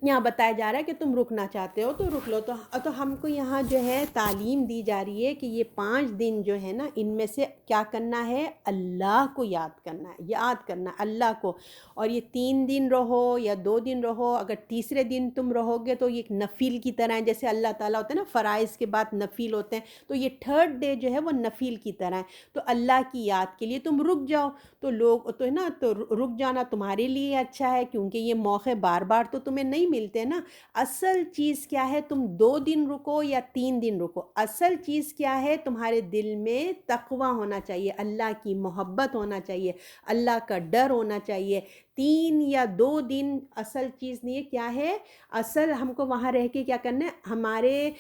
Speaker 1: یہاں بتایا جا رہا ہے کہ تم رکنا چاہتے ہو تو رک لو، تو ہم کو یہاں جو ہے تعلیم دی جا رہی ہے کہ یہ 5 دن جو ہے نا، ان میں سے کیا کرنا ہے، اللہ کو یاد کرنا ہے، یاد کرنا ہے اللہ کو، اور یہ 3 دن رہو یا 2 دن رہو، اگر تیسرے دن تم رہو گے تو یہ ایک نفل کی طرح ہے، جیسے اللہ تعالیٰ ہوتے ہیں نا فرائض کے بعد نفل ہوتے ہیں، تو یہ 3rd ڈے جو ہے وہ نفل کی طرح ہے، تو اللہ کی یاد کے لیے تم رک جاؤ، تو لوگ تو ہے نا، تو رک جانا تمہارے لیے اچھا ہے، کیونکہ یہ موقع بار بار تو تمہیں نہیں ملتے نا۔ اصل چیز کیا ہے، تم 2 دن رکو یا 3 دن رکو، اصل چیز کیا ہے، تمہارے دل میں تقوی ہونا چاہیے، اللہ کی محبت ہونا چاہیے، اللہ کا ڈر ہونا چاہیے۔ 3 یا 2 دن اصل چیز نہیں ہے، کیا ہے اصل، ہم کو وہاں رہ کے کیا کرنا ہے،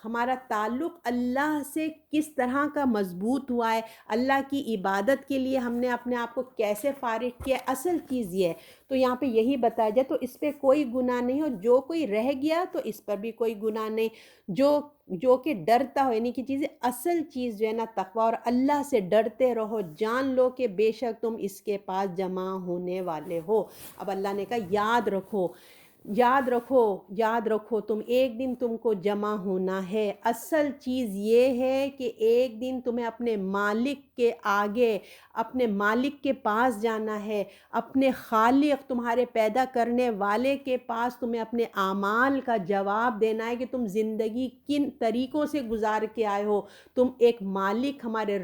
Speaker 1: ہمارا تعلق اللہ سے کس طرح کا مضبوط ہوا ہے، اللہ کی عبادت کے لیے ہم نے اپنے آپ کو کیسے فارغ کیا، اصل چیز یہ ہے۔ تو یہاں پہ یہی بتایا جائے، تو اس پہ کوئی گناہ نہیں، اور جو کوئی رہ گیا تو اس پر بھی کوئی گناہ نہیں، جو کہ ڈرتا ہو، یعنی کہ چیزیں، اصل چیز جو ہے نا تقوی، اور اللہ سے ڈرتے رہو، جان لو کہ بے شک تم اس کے پاس جمع ہونے والے ہو۔ اب اللہ نے کہا یاد رکھو، یاد رکھو، یاد رکھو، تم ایک دن تم کو جمع ہونا ہے، اصل چیز یہ ہے کہ ایک دن تمہیں اپنے مالک کے آگے، اپنے مالک کے پاس جانا ہے، اپنے خالق، تمہارے پیدا کرنے والے کے پاس تمہیں اپنے اعمال کا جواب دینا ہے کہ تم زندگی کن طریقوں سے گزار کے آئے ہو، تم ایک مالک، ہمارے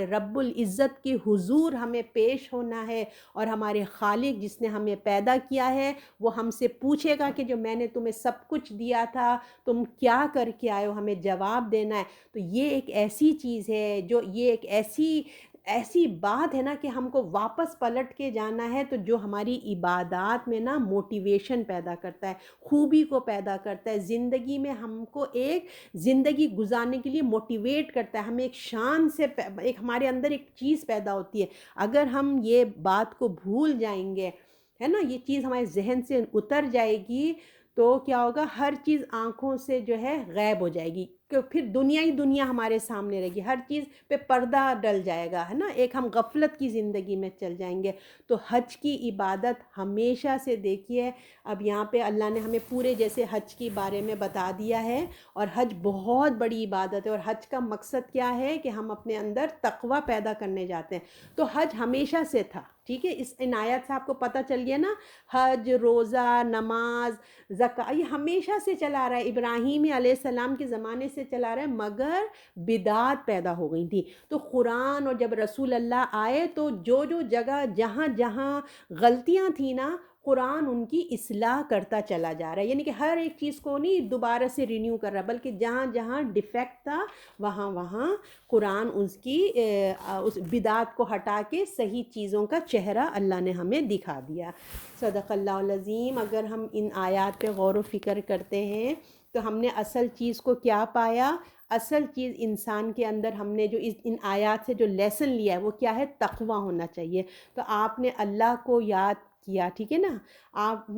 Speaker 1: رب العزت کے حضور ہمیں پیش ہونا ہے، اور ہمارے خالق جس نے ہمیں پیدا کیا ہے وہ ہم سے پوچھے گا کہ جو میں نے تمہیں سب کچھ دیا تھا تم کیا کر کے آئے ہو، ہمیں جواب دینا ہے۔ تو یہ ایک ایسی چیز ہے، یہ ایک ایسی بات ہے نا کہ ہم کو واپس پلٹ کے جانا ہے، تو جو ہماری عبادات میں نا موٹیویشن پیدا کرتا ہے، خوبی کو پیدا کرتا ہے، زندگی میں ہم کو ایک زندگی گزارنے کے لیے موٹیویٹ کرتا ہے، ہمیں ایک شان سے ایک ہمارے اندر ایک چیز پیدا ہوتی ہے۔ اگر ہم یہ بات کو بھول جائیں گے، ہے نا، یہ چیز ہمارے ذہن سے اتر جائے گی، تو کیا ہوگا، ہر چیز آنکھوں سے جو ہے غائب ہو جائے گی، کہ پھر دنیا ہی دنیا ہمارے سامنے رہے گی، ہر چیز پہ پردہ ڈل جائے گا، ہے نا، ایک ہم غفلت کی زندگی میں چل جائیں گے۔ تو حج کی عبادت ہمیشہ سے دیکھیے، اب یہاں پہ اللہ نے ہمیں پورے جیسے حج کے بارے میں بتا دیا ہے، اور حج بہت بڑی عبادت ہے، اور حج کا مقصد کیا ہے کہ ہم اپنے اندر تقوی پیدا کرنے جاتے ہیں۔ تو حج ہمیشہ سے تھا، ٹھیک ہے، اس عنایت سے آپ کو پتہ چل گیا نا، حج، روزہ، نماز، زکوٰۃ، یہ ہمیشہ سے چلا رہا ہے، ابراہیم علیہ السلام کے زمانے سے سے چلا رہا ہے مگر بدعات پیدا ہو گئی تھی. تو قرآن اور جب رسول اللہ آئے تو جو جگہ جہاں جہاں غلطیاں تھیں نا قرآن ان کی اصلاح کرتا چلا جا رہا ہے. یعنی کہ ہر ایک چیز کو نہیں دوبارہ سے رینیو کر رہا بلکہ جہاں جہاں ڈیفیکٹ تھا وہاں وہاں قرآن اس کی اس بدعات کو ہٹا کے صحیح چیزوں کا چہرہ اللہ نے ہمیں دکھا دیا. صدق اللہ العظیم. اگر ہم ان آیات پہ غور و فکر کرتے ہیں تو ہم نے اصل چیز کو کیا پایا؟ اصل چیز انسان کے اندر ہم نے جو ان آیات سے جو لیسن لیا ہے وہ کیا ہے؟ تقوی ہونا چاہیے. تو آپ نے اللہ کو یاد کیا، ٹھیک ہے نا،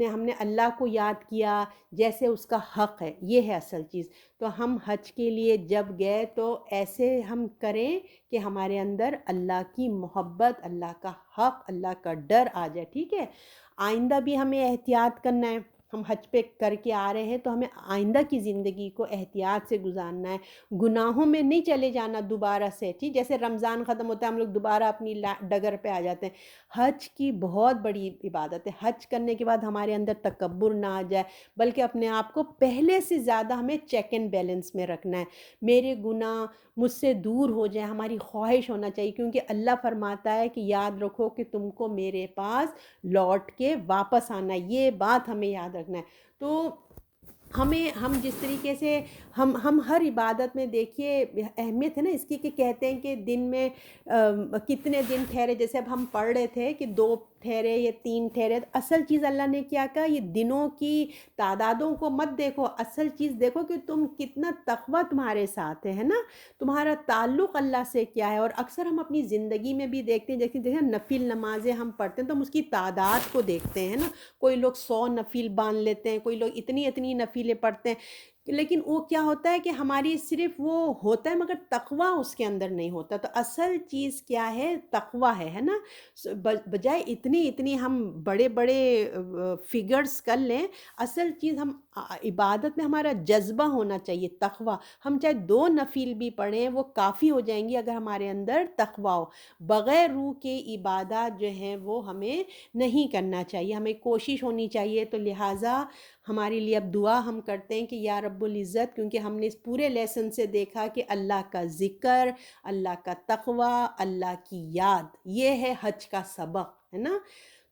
Speaker 1: ہم نے اللہ کو یاد کیا جیسے اس کا حق ہے، یہ ہے اصل چیز. تو ہم حج کے لیے جب گئے تو ایسے ہم کریں کہ ہمارے اندر اللہ کی محبت، اللہ کا حق، اللہ کا ڈر آ جائے. ٹھیک ہے، آئندہ بھی ہمیں احتیاط کرنا ہے. ہم حج پہ کر کے آ رہے ہیں تو ہمیں آئندہ کی زندگی کو احتیاط سے گزارنا ہے، گناہوں میں نہیں چلے جانا دوبارہ سے. ٹھیک، جیسے رمضان ختم ہوتا ہے ہم لوگ دوبارہ اپنی ڈگر پہ آ جاتے ہیں. حج کی بہت بڑی عبادت ہے. حج کرنے کے بعد ہمارے اندر تکبر نہ آ جائے بلکہ اپنے آپ کو پہلے سے زیادہ ہمیں چیک اینڈ بیلنس میں رکھنا ہے. میرے گناہ مجھ سے دور ہو جائیں، ہماری خواہش ہونا چاہیے، کیونکہ اللہ فرماتا ہے کہ یاد رکھو کہ تم کو میرے پاس لوٹ کے واپس آنا ہے. یہ بات ہمیں یاد رکھنا ہے. تو ہم جس طریقے سے ہم ہر عبادت میں دیکھیے اہمیت ہے نا اس کی کہ کہتے ہیں کہ دن میں کتنے دن ٹھہرے. جیسے اب ہم پڑھ رہے تھے کہ 2 ٹھہرے یا 3 ٹھہرے. اصل چیز اللہ نے کیا کہا؟ یہ دنوں کی تعدادوں کو مت دیکھو، اصل چیز دیکھو کہ تم کتنا تقوی تمہارے ساتھ ہے نا، تمہارا تعلق اللہ سے کیا ہے. اور اکثر ہم اپنی زندگی میں بھی دیکھتے ہیں، دیکھیں نفل نمازیں ہم پڑھتے ہیں تو ہم اس کی تعداد کو دیکھتے ہیں نا. کوئی لوگ 100 نفل باندھ لیتے ہیں، کوئی لوگ اتنی نفلیں پڑھتے ہیں، لیکن وہ کیا ہوتا ہے کہ ہماری صرف وہ ہوتا ہے مگر تقوی اس کے اندر نہیں ہوتا. تو اصل چیز کیا ہے؟ تقوی ہے نا. بجائے اتنی ہم بڑے فگرز کر لیں، اصل چیز ہم عبادت میں ہمارا جذبہ ہونا چاہیے، تقوی. ہم چاہے 2 نفل بھی پڑھیں وہ کافی ہو جائیں گی اگر ہمارے اندر تقوی ہو. بغیر روح کے عبادات جو ہیں وہ ہمیں نہیں کرنا چاہیے، ہمیں کوشش ہونی چاہیے. تو لہٰذا ہمارے لیے اب دعا ہم کرتے ہیں کہ یا رب العزت، کیونکہ ہم نے اس پورے لیسن سے دیکھا کہ اللہ کا ذکر، اللہ کا تقوی، اللہ کی یاد، یہ ہے حج کا سبق، ہے نا.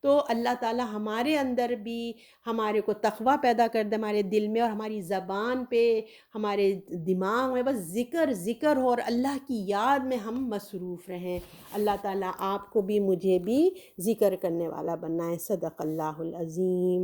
Speaker 1: تو اللہ تعالی ہمارے اندر بھی ہمارے کو تقوی پیدا کر دے ہمارے دل میں، اور ہماری زبان پہ، ہمارے دماغ میں بس ذکر ہو اور اللہ کی یاد میں ہم مصروف رہیں. اللہ تعالیٰ آپ کو بھی مجھے بھی ذکر کرنے والا بنائے. صدق اللہ العظیم.